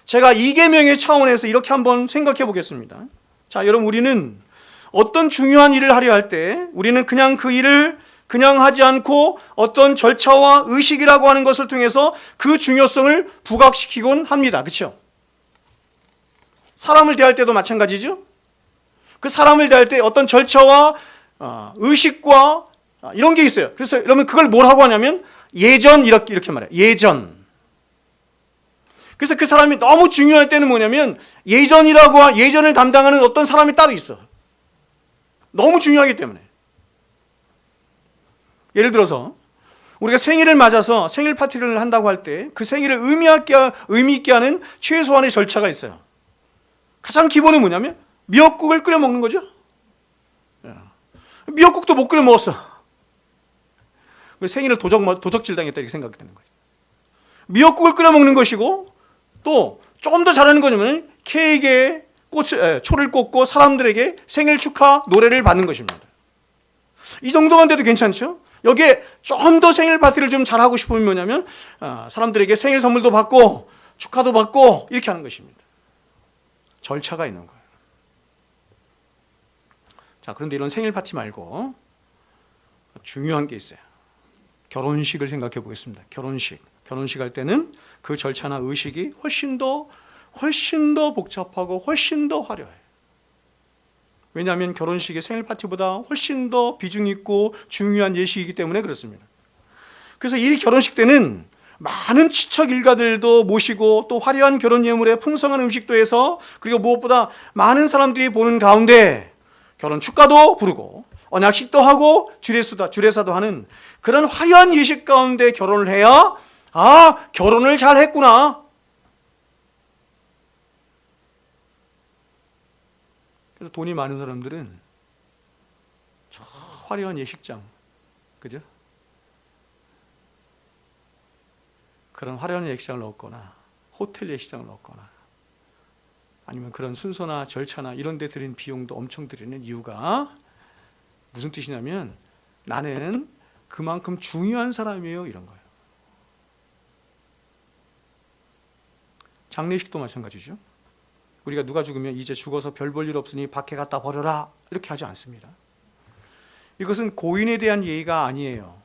제가 이계명의 차원에서 이렇게 한번 생각해 보겠습니다. 자, 여러분, 우리는 어떤 중요한 일을 하려 할 때 우리는 그냥 그 일을 그냥 하지 않고 어떤 절차와 의식이라고 하는 것을 통해서 그 중요성을 부각시키곤 합니다. 그렇죠? 사람을 대할 때도 마찬가지죠. 그 사람을 대할 때 어떤 절차와 의식과 이런 게 있어요. 그래서 여러분, 그걸 뭘 하고 하냐면 예전, 이렇게 말해요. 예전. 그래서 그 사람이 너무 중요할 때는 뭐냐면 예전을 담당하는 어떤 사람이 따로 있어. 너무 중요하기 때문에. 예를 들어서 우리가 생일을 맞아서 생일 파티를 한다고 할 때 그 생일을 의미 있게 하는 최소한의 절차가 있어요. 가장 기본은 뭐냐면 미역국을 끓여 먹는 거죠. 미역국도 못 끓여 먹었어. 생일을 도적질 당했다 이렇게 생각이 되는 거죠. 미역국을 끓여 먹는 것이고, 또 조금 더 잘하는 거냐면 케이크에 초를 꽂고 사람들에게 생일 축하 노래를 받는 것입니다. 이 정도만 돼도 괜찮죠? 여기에 조금 더 생일 파티를 좀 잘하고 싶으면 뭐냐면 사람들에게 생일 선물도 받고 축하도 받고 이렇게 하는 것입니다. 절차가 있는 거예요. 자, 그런데 이런 생일 파티 말고 중요한 게 있어요. 결혼식을 생각해 보겠습니다. 결혼식 할 때는 그 절차나 의식이 훨씬 더 복잡하고 훨씬 더 화려해요. 왜냐하면 결혼식이 생일 파티보다 훨씬 더 비중 있고 중요한 예식이기 때문에 그렇습니다. 그래서 이 결혼식 때는 많은 친척 일가들도 모시고 또 화려한 결혼 예물에 풍성한 음식도 해서, 그리고 무엇보다 많은 사람들이 보는 가운데 결혼 축가도 부르고 언약식도 하고 주례사도 하는 그런 화려한 예식 가운데 결혼을 해야 결혼을 잘 했구나. 그래서 돈이 많은 사람들은 저 화려한 예식장, 그죠? 그런 화려한 예식장을 얻거나 호텔 예식장을 얻거나 아니면 그런 순서나 절차나 이런 데 들인 비용도 엄청 들이는 이유가 무슨 뜻이냐면 나는 그만큼 중요한 사람이에요, 이런 거예요. 장례식도 마찬가지죠. 우리가 누가 죽으면 이제 죽어서 별 볼 일 없으니 밖에 갖다 버려라 이렇게 하지 않습니다. 이것은 고인에 대한 예의가 아니에요.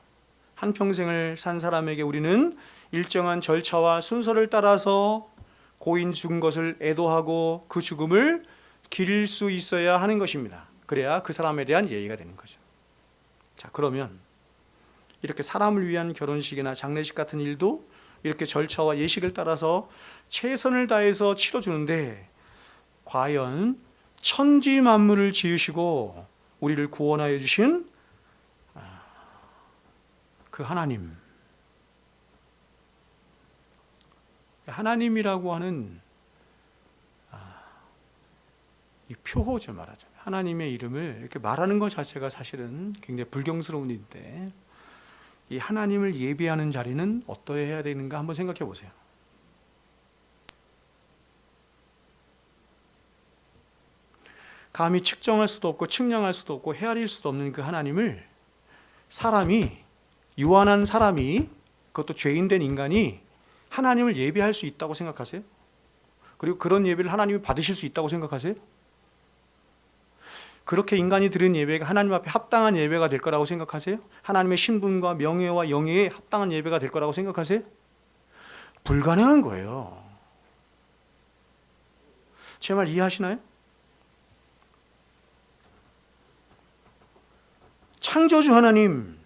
한평생을 산 사람에게 우리는 일정한 절차와 순서를 따라서 고인 죽은 것을 애도하고 그 죽음을 기릴 수 있어야 하는 것입니다. 그래야 그 사람에 대한 예의가 되는 거죠. 자, 그러면 이렇게 사람을 위한 결혼식이나 장례식 같은 일도 이렇게 절차와 예식을 따라서 최선을 다해서 치러주는데 과연 천지 만물을 지으시고 우리를 구원하여 주신 그 하나님이라고 하는 이 표호죠, 말하자면. 하나님의 이름을 이렇게 말하는 것 자체가 사실은 굉장히 불경스러운 일인데 이 하나님을 예배하는 자리는 어떠해야 되는가 한번 생각해 보세요. 감히 측정할 수도 없고 측량할 수도 없고 헤아릴 수도 없는 그 하나님을 사람이, 유한한 사람이, 그것도 죄인된 인간이 하나님을 예배할 수 있다고 생각하세요? 그리고 그런 예배를 하나님이 받으실 수 있다고 생각하세요? 그렇게 인간이 드린 예배가 하나님 앞에 합당한 예배가 될 거라고 생각하세요? 하나님의 신분과 명예와 영예에 합당한 예배가 될 거라고 생각하세요? 불가능한 거예요. 제 말 이해하시나요? 창조주 하나님,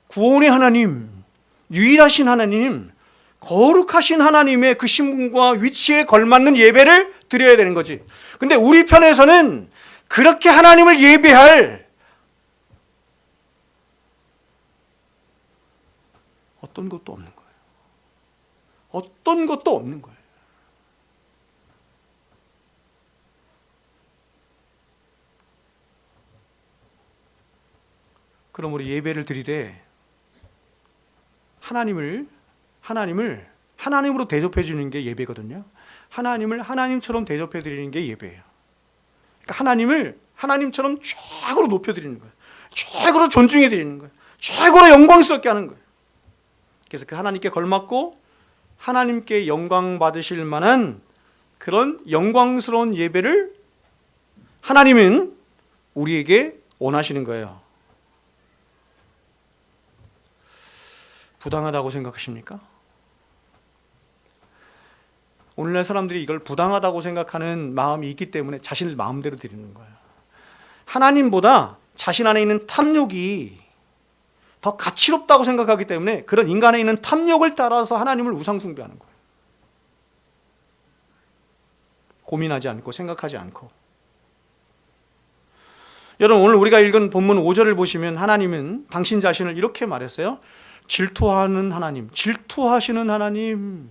구원의 하나님, 유일하신 하나님, 거룩하신 하나님의 그 신분과 위치에 걸맞는 예배를 드려야 되는 거지. 근데 우리 편에서는 그렇게 하나님을 예배할 어떤 것도 없는 거예요. 어떤 것도 없는 거예요. 그럼 우리 예배를 드리되 하나님을 하나님으로 대접해 주는 게 예배거든요. 하나님을 하나님처럼 대접해 드리는 게 예배예요. 그러니까 하나님을 하나님처럼 최고로 높여 드리는 거예요. 최고로 존중해 드리는 거예요. 최고로 영광스럽게 하는 거예요. 그래서 그 하나님께 걸맞고 하나님께 영광 받으실 만한 그런 영광스러운 예배를 하나님은 우리에게 원하시는 거예요. 부당하다고 생각하십니까? 오늘날 사람들이 이걸 부당하다고 생각하는 마음이 있기 때문에 자신을 마음대로 드리는 거예요. 하나님보다 자신 안에 있는 탐욕이 더 가치롭다고 생각하기 때문에 그런 인간에 있는 탐욕을 따라서 하나님을 우상숭배하는 거예요. 고민하지 않고 생각하지 않고. 여러분, 오늘 우리가 읽은 본문 5절을 보시면 하나님은 당신 자신을 이렇게 말했어요. 질투하는 하나님, 질투하시는 하나님.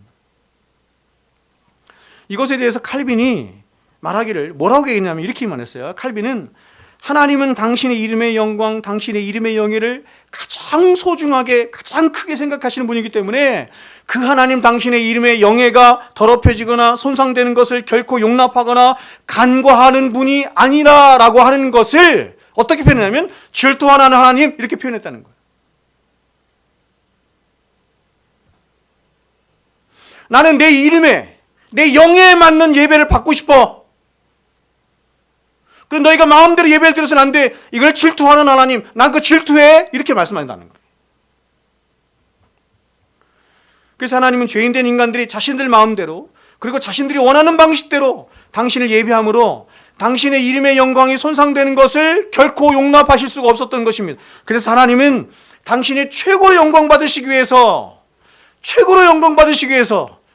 이것에 대해서 칼빈이 말하기를 뭐라고 얘기했냐면 이렇게 말했어요. 칼빈은 하나님은 당신의 이름의 영광, 당신의 이름의 영예를 가장 소중하게, 가장 크게 생각하시는 분이기 때문에 그 하나님 당신의 이름의 영예가 더럽혀지거나 손상되는 것을 결코 용납하거나 간과하는 분이 아니라라고 하는 것을 어떻게 표현하냐면 질투하는 하나님 이렇게 표현했다는 거예요. 나는 내 이름에, 내 영예에 맞는 예배를 받고 싶어. 그럼 너희가 마음대로 예배를 드려서는 안 돼. 이걸 질투하는 하나님, 난 그 질투해. 이렇게 말씀한다는 거예요. 그래서 하나님은 죄인된 인간들이 자신들 마음대로 그리고 자신들이 원하는 방식대로 당신을 예배함으로 당신의 이름의 영광이 손상되는 것을 결코 용납하실 수가 없었던 것입니다. 그래서 하나님은 당신의 최고로 영광 받으시기 위해서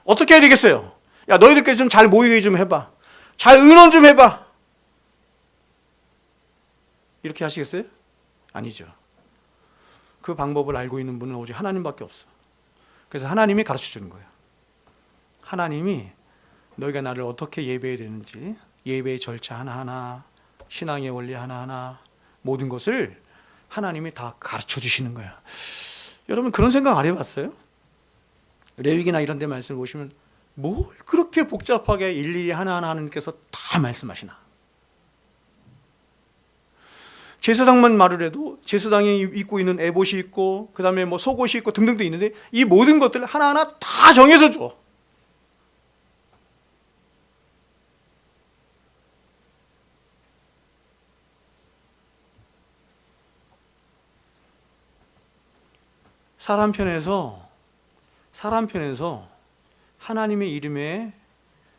어떻게 해야 되겠어요? 야, 너희들끼리 좀 잘 모이게 좀 해봐. 잘 의논 좀 해봐. 이렇게 하시겠어요? 아니죠. 그 방법을 알고 있는 분은 오직 하나님밖에 없어. 그래서 하나님이 가르쳐 주는 거예요. 하나님이 너희가 나를 어떻게 예배해야 되는지, 예배의 절차 하나하나, 신앙의 원리 하나하나, 모든 것을 하나님이 다 가르쳐 주시는 거예요. 여러분 그런 생각 안 해봤어요? 레위기나 이런 데 말씀을 보시면 뭘 그렇게 복잡하게 일일이 하나하나 하나님께서 다 말씀하시나? 제사장만 말을 해도 제사장이 입고 있는 에봇이 있고 그 다음에 뭐 속옷이 있고 등등도 있는데 이 모든 것들을 하나하나 다 정해서 줘. 사람 편에서 하나님의 이름에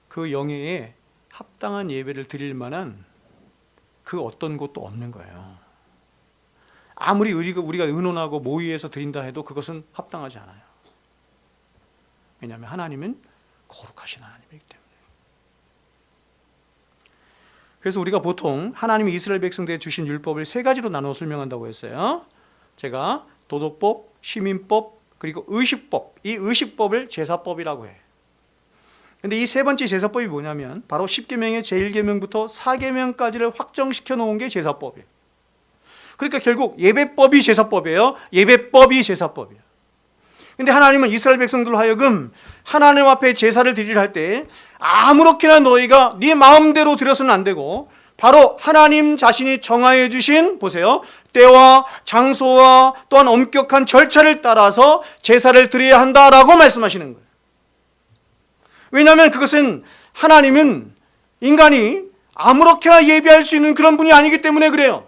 그 영예에 합당한 예배를 드릴 만한 그 어떤 곳도 없는 거예요. 아무리 우리가 의논하고 모의해서 드린다 해도 그것은 합당하지 않아요. 왜냐하면 하나님은 거룩하신 하나님이기 때문에. 그래서 우리가 보통 하나님이 이스라엘 백성들에게 주신 율법을 세 가지로 나누어 설명한다고 했어요. 제가 도덕법, 시민법, 그리고 의식법, 이 의식법을 제사법이라고 해요. 근데 이 세 번째 제사법이 뭐냐면 바로 10계명의 제1계명부터 4계명까지를 확정시켜 놓은 게 제사법이에요. 그러니까 결국 예배법이 제사법이에요. 예배법이 제사법이에요. 근데 하나님은 이스라엘 백성들로 하여금 하나님 앞에 제사를 드리려 할 때 아무렇게나 너희가 네 마음대로 드려서는 안 되고 바로 하나님 자신이 정하여 주신, 보세요, 때와 장소와 또한 엄격한 절차를 따라서 제사를 드려야 한다라고 말씀하시는 거예요. 왜냐하면 그것은 하나님은 인간이 아무렇게나 예배할 수 있는 그런 분이 아니기 때문에 그래요.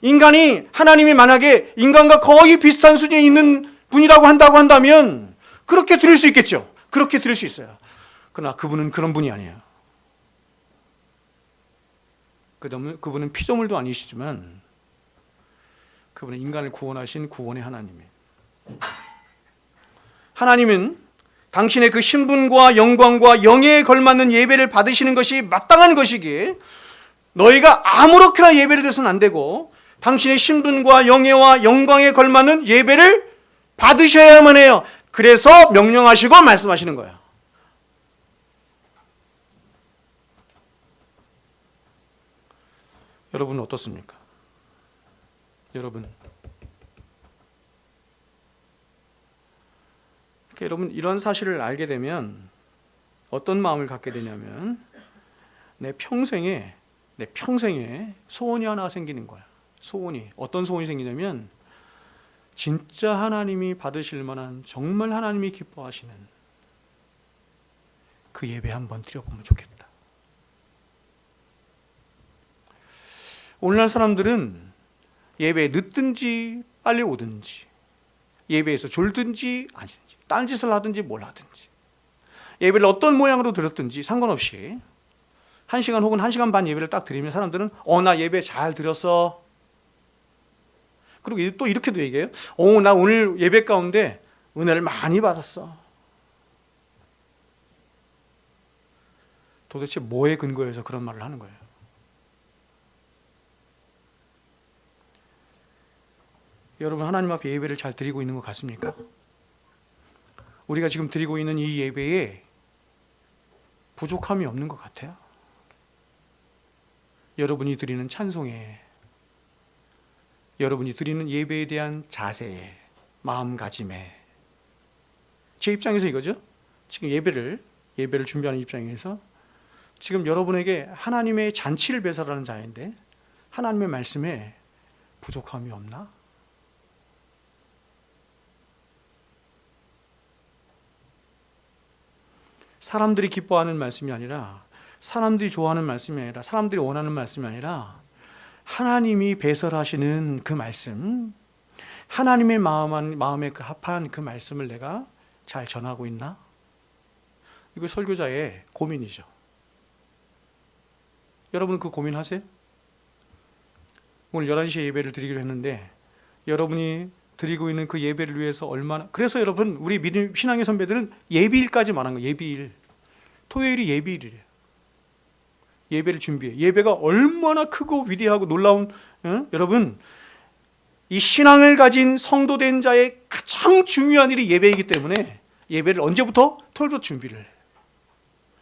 인간이 하나님이 만약에 인간과 거의 비슷한 수준에 있는 분이라고 한다면 그렇게 드릴 수 있겠죠. 그렇게 드릴 수 있어요. 그러나 그분은 그런 분이 아니에요. 그분은 피조물도 아니시지만 그분은 인간을 구원하신 구원의 하나님이에요. 하나님은 당신의 그 신분과 영광과 영예에 걸맞는 예배를 받으시는 것이 마땅한 것이기에 너희가 아무렇게나 예배를 드려서는 안 되고 당신의 신분과 영예와 영광에 걸맞는 예배를 받으셔야만 해요. 그래서 명령하시고 말씀하시는 거예요. 여러분은 어떻습니까? 여러분, 여러분 이런 사실을 알게 되면 어떤 마음을 갖게 되냐면 내 평생에 소원이 하나 생기는 거야. 소원이, 어떤 소원이 생기냐면 진짜 하나님이 받으실 만한, 정말 하나님이 기뻐하시는 그 예배 한번 드려보면 좋겠다. 오늘날 사람들은 예배에 늦든지 빨리 오든지, 예배에서 졸든지 아니든지, 딴짓을 하든지 뭘 하든지, 예배를 어떤 모양으로 드렸든지 상관없이 1시간 혹은 1시간 반 예배를 딱 드리면 사람들은 나 예배 잘 드렸어. 그리고 또 이렇게도 얘기해요. 나 오늘 예배 가운데 은혜를 많이 받았어. 도대체 뭐에 근거해서 그런 말을 하는 거예요? 여러분, 하나님 앞에 예배를 잘 드리고 있는 것 같습니까? 우리가 지금 드리고 있는 이 예배에 부족함이 없는 것 같아요. 여러분이 드리는 찬송에, 여러분이 드리는 예배에 대한 자세에, 마음가짐에, 제 입장에서 이거죠. 지금 예배를 준비하는 입장에서 지금 여러분에게 하나님의 잔치를 배설하는 자인데 하나님의 말씀에 부족함이 없나? 사람들이 기뻐하는 말씀이 아니라, 사람들이 좋아하는 말씀이 아니라, 사람들이 원하는 말씀이 아니라 하나님이 배설하시는 그 말씀, 하나님의 마음에 그 합한 그 말씀을 내가 잘 전하고 있나? 이거 설교자의 고민이죠. 여러분 그 고민하세요? 오늘 11시에 예배를 드리기로 했는데 여러분이 드리고 있는 그 예배를 위해서 얼마나, 그래서 여러분 우리 믿음 신앙의 선배들은 예비일까지 말한 거예요. 예비일. 토요일이 예비일이래요. 예배를 준비해. 예배가 얼마나 크고 위대하고 놀라운, 여러분 이 신앙을 가진 성도된 자의 가장 중요한 일이 예배이기 때문에 예배를 언제부터? 토요일부터 준비를 해요.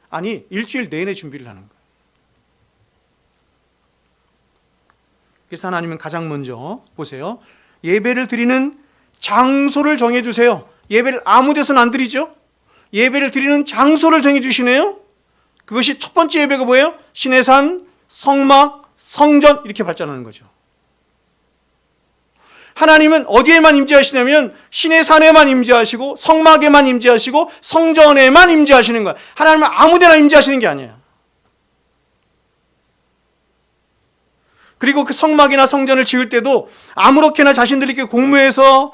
아니 일주일 내내 준비를 하는 거예요. 그래서 하나님은 가장 먼저 보세요. 예배를 드리는 장소를 정해주세요. 예배를 아무 데서는 안 드리죠. 예배를 드리는 장소를 정해 주시네요. 그것이 첫 번째 예배가 뭐예요? 신의 산, 성막, 성전 이렇게 발전하는 거죠. 하나님은 어디에만 임재하시냐면 신의 산에만 임재하시고 성막에만 임재하시고 성전에만 임재하시는 거예요. 하나님은 아무데나 임재하시는 게 아니에요. 그리고 그 성막이나 성전을 지을 때도 아무렇게나 자신들이 공모해서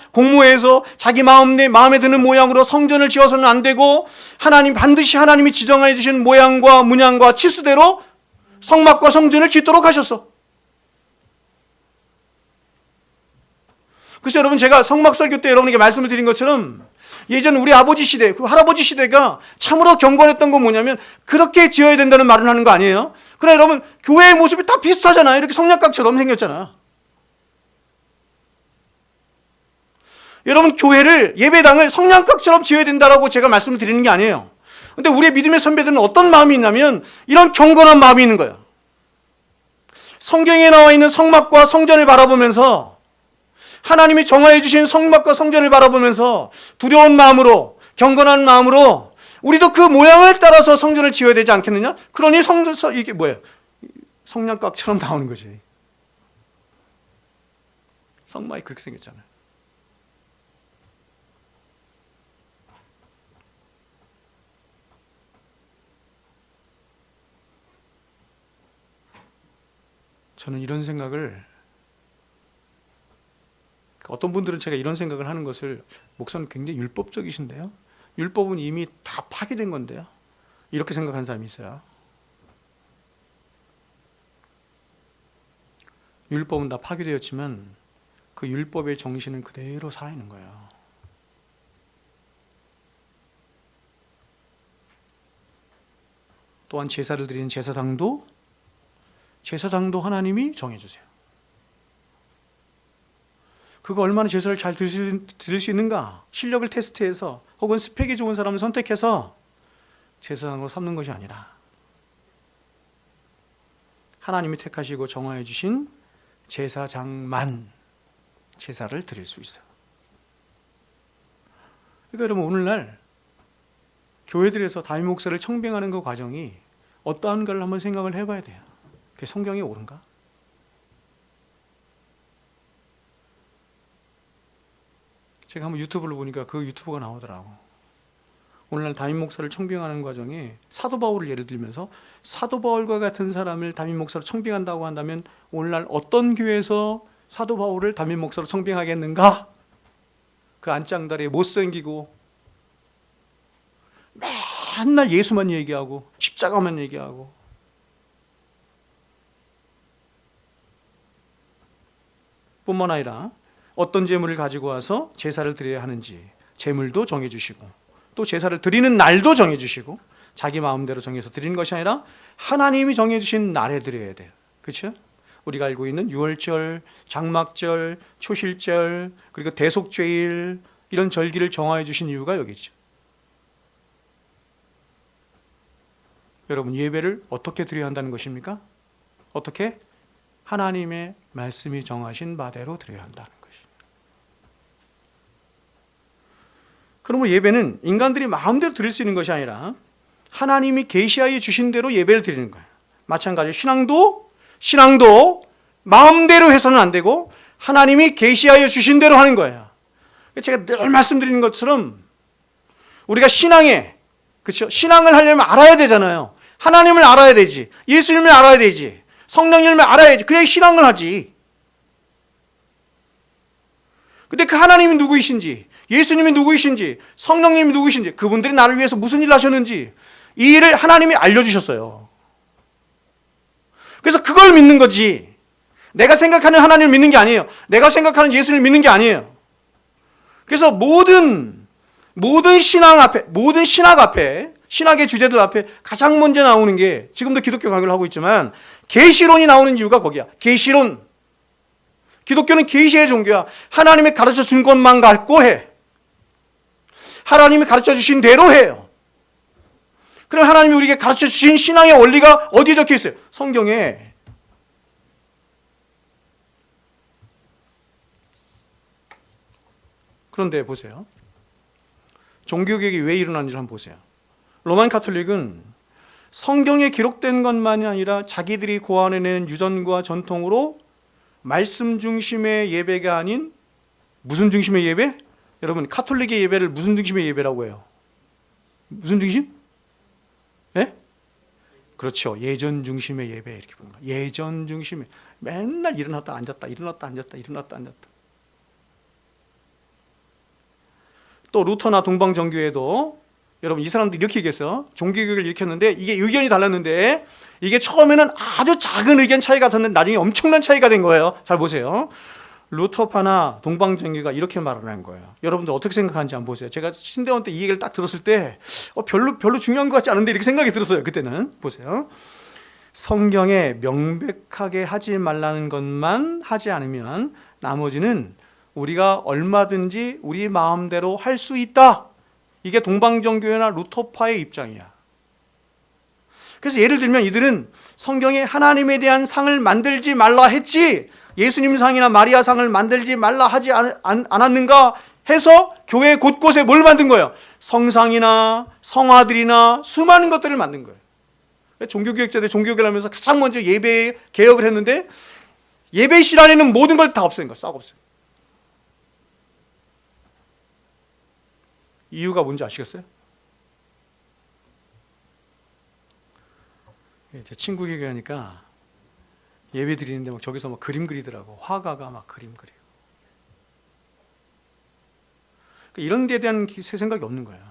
자기 마음에 드는 모양으로 성전을 지어서는 안 되고 반드시 하나님이 지정해 주신 모양과 문양과 치수대로 성막과 성전을 짓도록 하셨어. 그래서 여러분, 제가 성막 설교 때 여러분에게 말씀을 드린 것처럼 예전 우리 아버지 시대, 그 할아버지 시대가 참으로 경건했던 건 뭐냐면 그렇게 지어야 된다는 말을 하는 거 아니에요? 그러나 여러분, 교회의 모습이 다 비슷하잖아요. 이렇게 성냥갑처럼 생겼잖아. 여러분, 교회를, 예배당을 성냥갑처럼 지어야 된다라고 제가 말씀을 드리는 게 아니에요. 근데 우리의 믿음의 선배들은 어떤 마음이 있냐면 이런 경건한 마음이 있는 거예요. 성경에 나와 있는 성막과 성전을 바라보면서, 하나님이 정하여 주신 성막과 성전을 바라보면서 두려운 마음으로, 경건한 마음으로 우리도 그 모양을 따라서 성전을 지어야 되지 않겠느냐? 그러니 이게 뭐예요? 성냥갑처럼 나오는 거지. 성막이 그렇게 생겼잖아요. 저는 이런 생각을, 어떤 분들은 제가 이런 생각을 하는 것을, 목사님 굉장히 율법적이신데요? 율법은 이미 다 파괴된 건데요? 이렇게 생각하는 사람이 있어요. 율법은 다 파괴되었지만 그 율법의 정신은 그대로 살아있는 거예요. 또한 제사를 드리는 제사당도 하나님이 정해주세요. 그거 얼마나 제사를 잘 드릴 수 있는가? 실력을 테스트해서 혹은 스펙이 좋은 사람을 선택해서 제사장으로 삼는 것이 아니라 하나님이 택하시고 정하여 주신 제사장만 제사를 드릴 수 있어요. 그러니까 여러분, 오늘날 교회들에서 담임 목사를 청빙하는 그 과정이 어떠한가를 한번 생각을 해봐야 돼요. 그게 성경이 옳은가? 제가 한번 유튜브를 보니까 그 유튜브가 나오더라고. 오늘날 담임 목사를 청빙하는 과정에 사도 바울을 예를 들면서, 사도 바울과 같은 사람을 담임 목사로 청빙한다고 한다면 오늘날 어떤 교회에서 사도 바울을 담임 목사로 청빙하겠는가? 그 안장다리에 못생기고 맨날 예수만 얘기하고 십자가만 얘기하고, 뿐만 아니라 어떤 제물을 가지고 와서 제사를 드려야 하는지 제물도 정해주시고, 또 제사를 드리는 날도 정해주시고, 자기 마음대로 정해서 드리는 것이 아니라 하나님이 정해주신 날에 드려야 돼요. 그렇죠? 우리가 알고 있는 유월절, 장막절, 초실절, 그리고 대속죄일, 이런 절기를 정하여 주신 이유가 여기 있죠. 여러분, 예배를 어떻게 드려야 한다는 것입니까? 어떻게? 하나님의 말씀이 정하신 바대로 드려야 한다는 것입니다. 그러면 예배는 인간들이 마음대로 드릴 수 있는 것이 아니라 하나님이 계시하여 주신 대로 예배를 드리는 거예요. 마찬가지로 신앙도 마음대로 해서는 안 되고 하나님이 계시하여 주신 대로 하는 거예요. 제가 늘 말씀드리는 것처럼 우리가 그렇죠? 신앙을 하려면 알아야 되잖아요. 하나님을 알아야 되지. 예수님을 알아야 되지. 성령님을 알아야지. 그래야 신앙을 하지. 근데 그 하나님이 누구이신지, 예수님이 누구이신지, 성령님이 누구이신지, 그분들이 나를 위해서 무슨 일을 하셨는지, 이 일을 하나님이 알려주셨어요. 그래서 그걸 믿는 거지. 내가 생각하는 하나님을 믿는 게 아니에요. 내가 생각하는 예수님을 믿는 게 아니에요. 그래서 모든 신앙 앞에, 모든 신학 앞에, 신학의 주제들 앞에 가장 먼저 나오는 게, 지금도 기독교 강의를 하고 있지만 계시론이 나오는 이유가 거기야. 계시론. 기독교는 계시의 종교야. 하나님이 가르쳐 준 것만 갖고 해. 하나님이 가르쳐 주신 대로 해요. 그럼 하나님이 우리에게 가르쳐 주신 신앙의 원리가 어디에 적혀 있어요? 성경에. 그런데 보세요. 종교개혁이 왜 일어나는지 한번 보세요. 로만 가톨릭은 성경에 기록된 것만이 아니라 자기들이 고안해낸 유전과 전통으로 말씀 중심의 예배가 아닌 무슨 중심의 예배? 여러분, 가톨릭의 예배를 무슨 중심의 예배라고 해요? 무슨 중심? 예? 그렇죠. 예전 중심의 예배 이렇게 보는 거예요. 예전 중심의, 맨날 일어났다 앉았다 일어났다 앉았다 일어났다 앉았다. 또 루터나 동방정교회도 여러분 이 사람들이 이렇게 얘기했어요. 종교개혁을 일으켰는데 이게 의견이 달랐는데 이게 처음에는 아주 작은 의견 차이가 있었는데 나중에 엄청난 차이가 된 거예요. 잘 보세요. 루터파나 동방정교가 이렇게 말하는 거예요. 여러분들 어떻게 생각하는지 한번 보세요. 제가 신대원 때 이 얘기를 딱 들었을 때 별로 중요한 것 같지 않은데 이렇게 생각이 들었어요. 그때는 보세요. 성경에 명백하게 하지 말라는 것만 하지 않으면 나머지는 우리가 얼마든지 우리 마음대로 할 수 있다. 이게 동방정교회나 루터파의 입장이야. 그래서 예를 들면 이들은 성경에 하나님에 대한 상을 만들지 말라 했지 예수님 상이나 마리아 상을 만들지 말라 하지 않았는가 해서 교회 곳곳에 뭘 만든 거예요? 성상이나 성화들이나 수많은 것들을 만든 거예요. 종교개혁자들이 종교개혁을 하면서 가장 먼저 예배 개혁을 했는데 예배실 안에는 모든 걸 다 없앤 거예요. 싹 없애요. 이유가 뭔지 아시겠어요? 제 친구 교회니까 예배 드리는데 막 저기서 막 그림 그리더라고. 화가가 막 그림 그려. 이런 데에 대한 생각이 없는 거예요.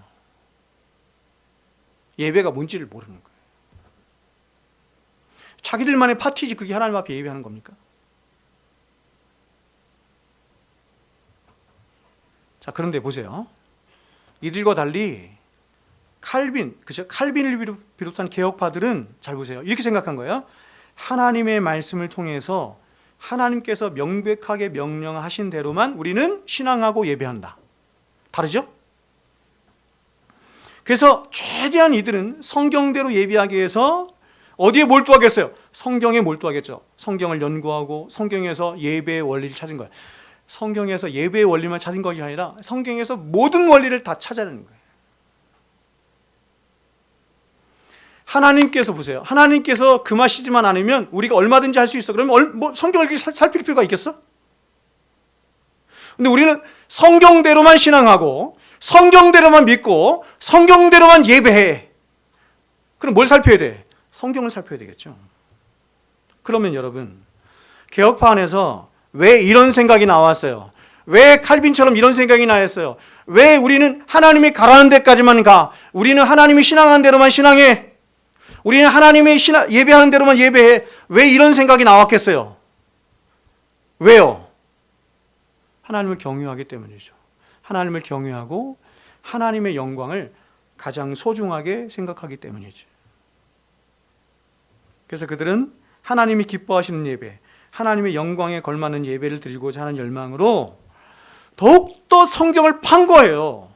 예배가 뭔지를 모르는 거예요. 자기들만의 파티지 그게 하나님 앞에 예배하는 겁니까? 자, 그런데 보세요. 이들과 달리 칼빈을 비롯한 개혁파들은 잘 보세요. 이렇게 생각한 거예요. 하나님의 말씀을 통해서 하나님께서 명백하게 명령하신 대로만 우리는 신앙하고 예배한다. 다르죠? 그래서 최대한 이들은 성경대로 예배하기 위해서 어디에 몰두하겠어요? 성경에 몰두하겠죠. 성경을 연구하고 성경에서 예배의 원리를 찾은 거예요. 성경에서 예배의 원리만 찾은 것이 아니라 성경에서 모든 원리를 다 찾아내는 거예요. 하나님께서 보세요. 하나님께서 금하시지만 않으면 우리가 얼마든지 할 수 있어. 그러면 성경을 이렇게 살필 필요가 있겠어? 근데 우리는 성경대로만 신앙하고 성경대로만 믿고 성경대로만 예배해. 그럼 뭘 살펴야 돼? 성경을 살펴야 되겠죠. 그러면 여러분, 개혁파 안에서 왜 이런 생각이 나왔어요? 왜 칼빈처럼 이런 생각이 나왔어요? 왜 우리는 하나님이 가라는 데까지만 가? 우리는 하나님이 신앙하는 대로만 신앙해. 우리는 하나님이 예배하는 대로만 예배해. 왜 이런 생각이 나왔겠어요? 왜요? 하나님을 경외하기 때문이죠. 하나님을 경외하고 하나님의 영광을 가장 소중하게 생각하기 때문이죠. 그래서 그들은 하나님이 기뻐하시는 예배, 하나님의 영광에 걸맞는 예배를 드리고자 하는 열망으로 더욱더 성경을 판 거예요.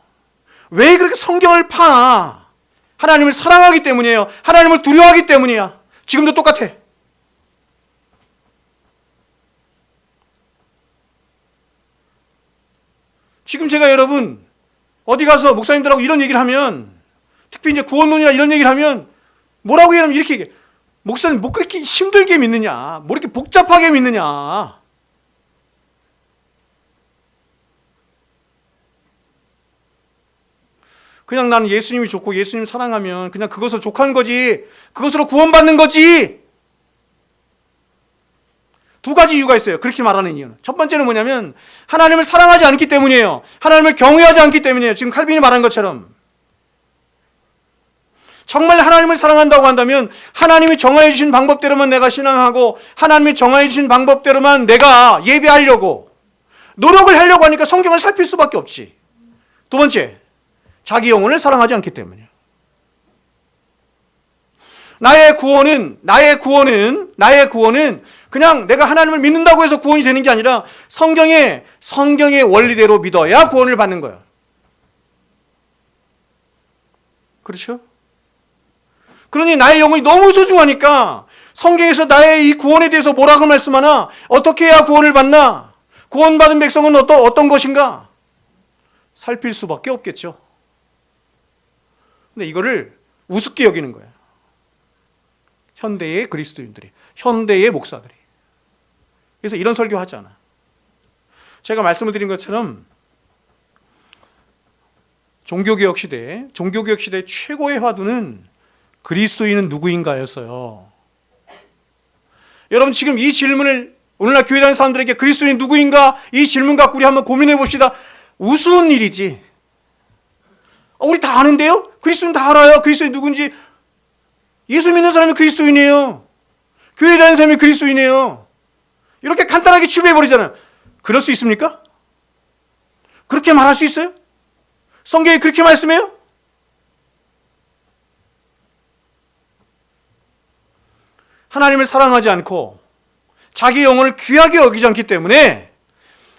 왜 그렇게 성경을 파나? 하나님을 사랑하기 때문이에요. 하나님을 두려워하기 때문이야. 지금도 똑같아. 지금 제가 여러분 어디 가서 목사님들하고 이런 얘기를 하면, 특히 이제 구원론이나 이런 얘기를 하면 뭐라고 얘기하면 이렇게 얘기해. 목사님 뭐 그렇게 힘들게 믿느냐? 뭐 이렇게 복잡하게 믿느냐? 그냥 나는 예수님이 좋고 예수님 사랑하면 그냥 그것으로 족한 거지. 그것으로 구원받는 거지. 두 가지 이유가 있어요. 그렇게 말하는 이유는. 첫 번째는 뭐냐면 하나님을 사랑하지 않기 때문이에요. 하나님을 경외하지 않기 때문이에요. 지금 칼빈이 말한 것처럼. 정말 하나님을 사랑한다고 한다면 하나님이 정하여 주신 방법대로만 내가 신앙하고 하나님이 정하여 주신 방법대로만 내가 예배하려고 노력을 하려고 하니까 성경을 살필 수밖에 없지. 두 번째, 자기 영혼을 사랑하지 않기 때문이에요. 나의 구원은 그냥 내가 하나님을 믿는다고 해서 구원이 되는 게 아니라 성경의 원리대로 믿어야 구원을 받는 거예요. 그렇죠? 그러니 나의 영혼이 너무 소중하니까 성경에서 나의 이 구원에 대해서 뭐라고 말씀하나? 어떻게 해야 구원을 받나? 구원받은 백성은 어떤 것인가? 살필 수밖에 없겠죠. 근데 이거를 우습게 여기는 거예요. 현대의 그리스도인들이, 현대의 목사들이. 그래서 이런 설교 하지 않아. 제가 말씀을 드린 것처럼 종교개혁 시대의 최고의 화두는 그리스도인은 누구인가였어요. 여러분 지금 이 질문을 오늘날 교회 다니는 사람들에게 그리스도인 누구인가? 이 질문 갖고 우리 한번 고민해 봅시다. 우스운 일이지. 우리 다 아는데요? 그리스도인 다 알아요. 그리스도인 누군지. 예수 믿는 사람이 그리스도인이에요. 교회 다니는 사람이 그리스도인이에요. 이렇게 간단하게 취급해버리잖아요. 그럴 수 있습니까? 그렇게 말할 수 있어요? 성경이 그렇게 말씀해요? 하나님을 사랑하지 않고 자기 영혼을 귀하게 여기지 않기 때문에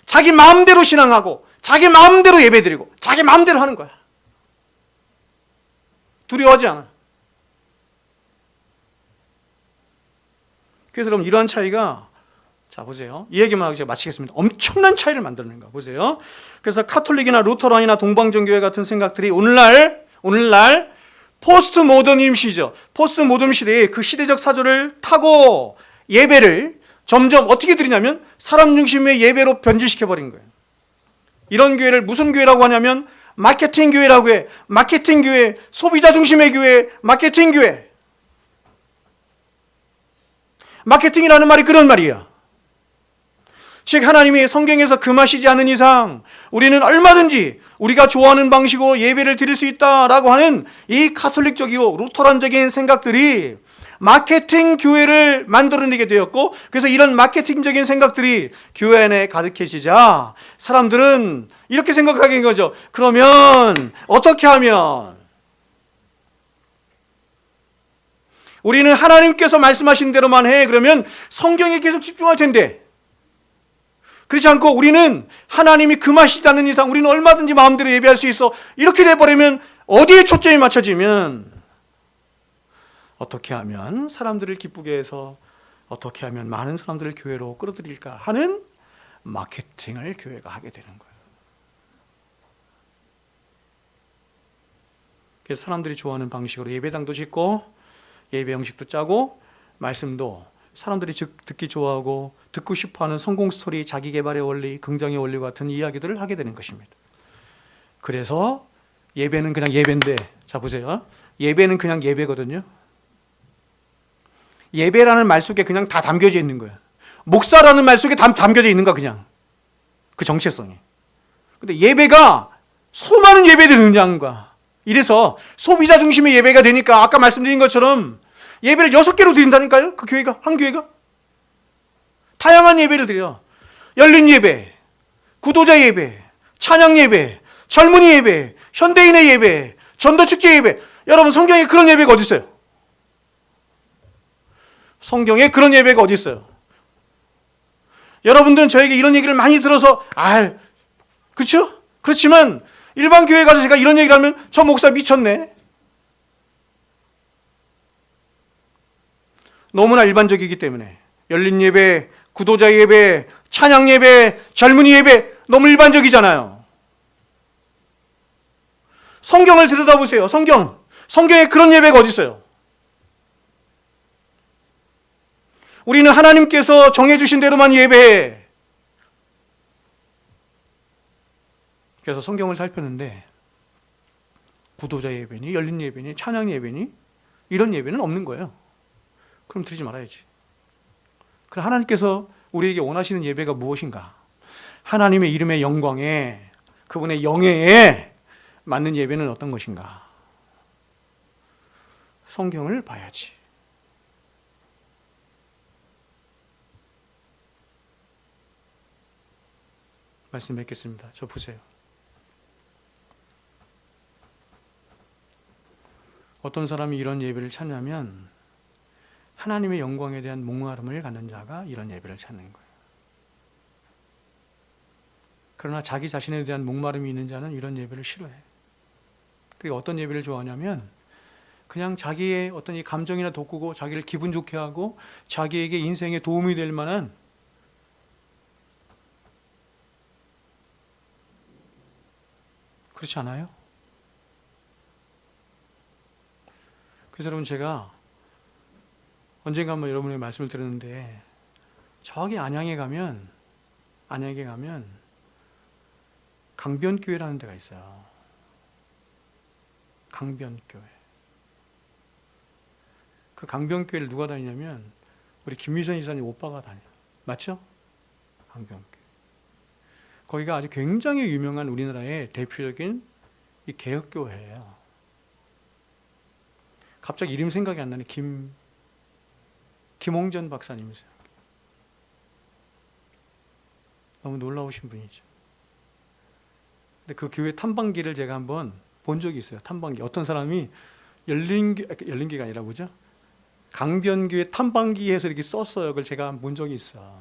자기 마음대로 신앙하고 자기 마음대로 예배드리고 자기 마음대로 하는 거야. 두려워하지 않아. 그래서 여러분 이러한 차이가, 자 보세요. 이 얘기만 하고 제가 마치겠습니다. 엄청난 차이를 만드는 거 보세요. 그래서 카톨릭이나 루터란이나 동방정교회 같은 생각들이 오늘날 포스트 모더니즘 시죠. 포스트 모더니즘 시대의 그 시대적 사조를 타고 예배를 점점 어떻게 드리냐면 사람 중심의 예배로 변질시켜버린 거예요. 이런 교회를 무슨 교회라고 하냐면 마케팅 교회라고 해. 마케팅 교회, 소비자 중심의 교회, 마케팅 교회. 마케팅이라는 말이 그런 말이야. 즉 하나님이 성경에서 금하시지 않은 이상 우리는 얼마든지 우리가 좋아하는 방식으로 예배를 드릴 수 있다라고 하는 이 카톨릭적이고 루터란적인 생각들이 마케팅 교회를 만들어내게 되었고, 그래서 이런 마케팅적인 생각들이 교회 안에 가득해지자 사람들은 이렇게 생각하게 된 거죠. 그러면 어떻게 하면 우리는 하나님께서 말씀하신 대로만 해. 그러면 성경에 계속 집중할 텐데, 그렇지 않고 우리는 하나님이 금하시지 않는 이상 우리는 얼마든지 마음대로 예배할 수 있어. 이렇게 돼버리면 어디에 초점이 맞춰지면 어떻게 하면 사람들을 기쁘게 해서 어떻게 하면 많은 사람들을 교회로 끌어들일까 하는 마케팅을 교회가 하게 되는 거예요. 그래서 사람들이 좋아하는 방식으로 예배당도 짓고 예배 형식도 짜고 말씀도 사람들이 듣기 좋아하고 듣고 싶어하는 성공 스토리, 자기 개발의 원리, 긍정의 원리 같은 이야기들을 하게 되는 것입니다. 그래서 예배는 그냥 예배인데, 자 보세요. 예배는 그냥 예배거든요. 예배라는 말 속에 그냥 다 담겨져 있는 거예요. 목사라는 말 속에 다 담겨져 있는 거야, 그냥. 그 정체성이. 근데 예배가 수많은 예배들이 등장한 거야. 이래서 소비자 중심의 예배가 되니까 아까 말씀드린 것처럼 예배를 6개로 드린다니까요. 그 교회가, 한 교회가. 다양한 예배를 드려. 열린 예배, 구도자 예배, 찬양 예배, 젊은이 예배, 현대인의 예배, 전도축제 예배. 여러분 성경에 그런 예배가 어디 있어요? 성경에 그런 예배가 어디 있어요? 여러분들은 저에게 이런 얘기를 많이 들어서 그렇죠? 그렇지만 일반 교회 가서 제가 이런 얘기를 하면 저 목사 미쳤네. 너무나 일반적이기 때문에 열린 예배, 구도자 예배, 찬양 예배, 젊은이 예배 너무 일반적이잖아요. 성경을 들여다보세요. 성경에 그런 예배가 어디 있어요? 우리는 하나님께서 정해주신 대로만 예배해. 그래서 성경을 살폈는데 구도자 예배니 열린 예배니 찬양 예배니 이런 예배는 없는 거예요. 그럼 드리지 말아야지. 그럼 하나님께서 우리에게 원하시는 예배가 무엇인가? 하나님의 이름의 영광에, 그분의 영예에 맞는 예배는 어떤 것인가? 성경을 봐야지. 말씀 뵙겠습니다. 저 보세요. 어떤 사람이 이런 예배를 찾냐면 하나님의 영광에 대한 목마름을 갖는 자가 이런 예배를 찾는 거예요. 그러나 자기 자신에 대한 목마름이 있는 자는 이런 예배를 싫어해. 그리고 어떤 예배를 좋아하냐면 그냥 자기의 어떤 이 감정이나 돋구고 자기를 기분 좋게 하고 자기에게 인생에 도움이 될 만한 그렇지 않아요? 그래서 여러분, 제가 언젠가 한번 여러분의 말씀을 들었는데, 저기 안양에 가면 강변교회라는 데가 있어요. 강변교회. 그 강변교회를 누가 다니냐면 우리 김미선 이사님 오빠가 다녀요. 맞죠? 강변교회. 거기가 아주 굉장히 유명한 우리나라의 대표적인 이 개혁교회예요. 갑자기 이름 생각이 안 나네. 김홍전 박사님이세요. 너무 놀라우신 분이죠. 근데 그 교회 탐방기를 제가 한번 본 적이 있어요. 탐방기. 어떤 사람이 열린기가 아니라 뭐죠? 강변교회 탐방기에서 이렇게 썼어요. 그걸 제가 본 적이 있어.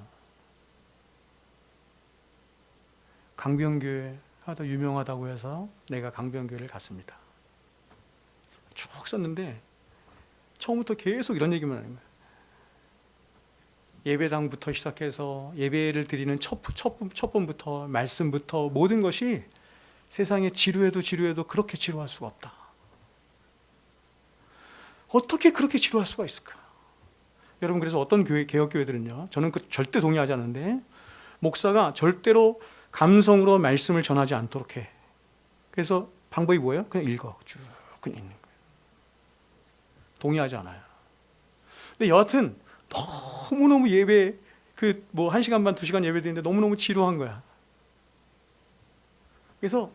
강변교회 하도 유명하다고 해서 내가 강변교회를 갔습니다. 쭉 썼는데 처음부터 계속 이런 얘기만 하는 거예요. 예배당부터 시작해서 예배를 드리는 첫 번부터 말씀부터 모든 것이 세상에 지루해도 그렇게 지루할 수가 없다. 어떻게 그렇게 지루할 수가 있을까? 여러분, 그래서 어떤 개혁교회들은요, 저는 절대 동의하지 않는데, 목사가 절대로 감성으로 말씀을 전하지 않도록 해. 그래서 방법이 뭐예요? 그냥 읽어. 쭉 그냥 읽는 거예요. 동의하지 않아요. 근데 여하튼 너무너무 예배, 1시간 반, 2시간 예배 드리는데 너무너무 지루한 거야. 그래서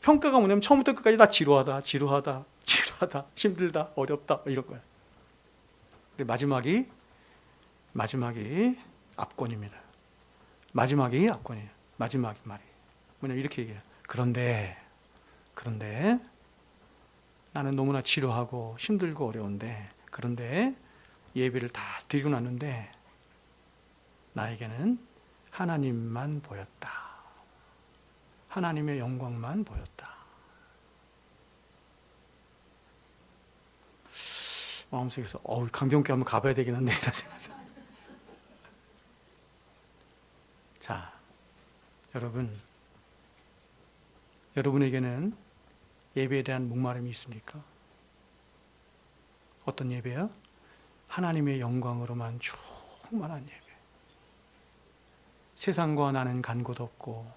평가가 뭐냐면 처음부터 끝까지 다 지루하다, 힘들다, 어렵다, 이런 거야. 근데 마지막이 압권입니다. 마지막이 압권이에요. 마지막 말이 뭐냐면 이렇게 얘기해요. 그런데 나는 너무나 지루하고 힘들고 어려운데, 그런데 예배를 다 드리고 났는데 나에게는 하나님만 보였다. 하나님의 영광만 보였다. 마음속에서 강변교회 한번 가봐야 되겠는데 이런 생각이. 자, 여러분에게는 예배에 대한 목마름이 있습니까? 어떤 예배요? 하나님의 영광으로만 충만한 예배. 세상과 나는 간 곳 없고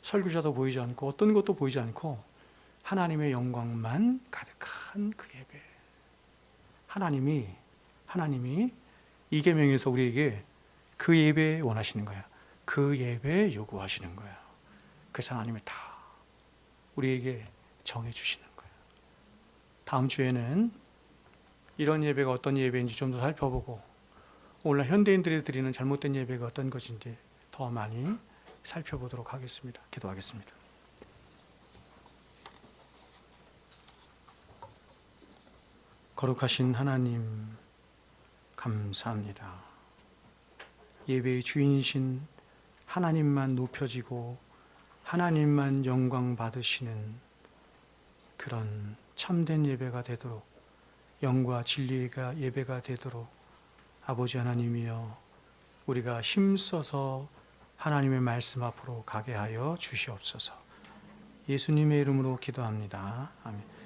설교자도 보이지 않고 어떤 것도 보이지 않고 하나님의 영광만 가득한 그 예배. 하나님이 이 계명에서 우리에게 그 예배 원하시는 거야. 그 예배 요구하시는 거야. 그래서 하나님이 다 우리에게 정해 주시는 거예요. 다음 주에는 이런 예배가 어떤 예배인지 좀 더 살펴보고, 오늘날 현대인들이 드리는 잘못된 예배가 어떤 것인지 더 많이 살펴보도록 하겠습니다. 기도하겠습니다. 거룩하신 하나님, 감사합니다. 예배의 주인이신 하나님만 높여지고 하나님만 영광 받으시는 그런 참된 예배가 되도록, 영과 진리의 예배가 되도록 아버지 하나님이여, 우리가 힘써서 하나님의 말씀 앞으로 가게 하여 주시옵소서. 예수님의 이름으로 기도합니다. 아멘.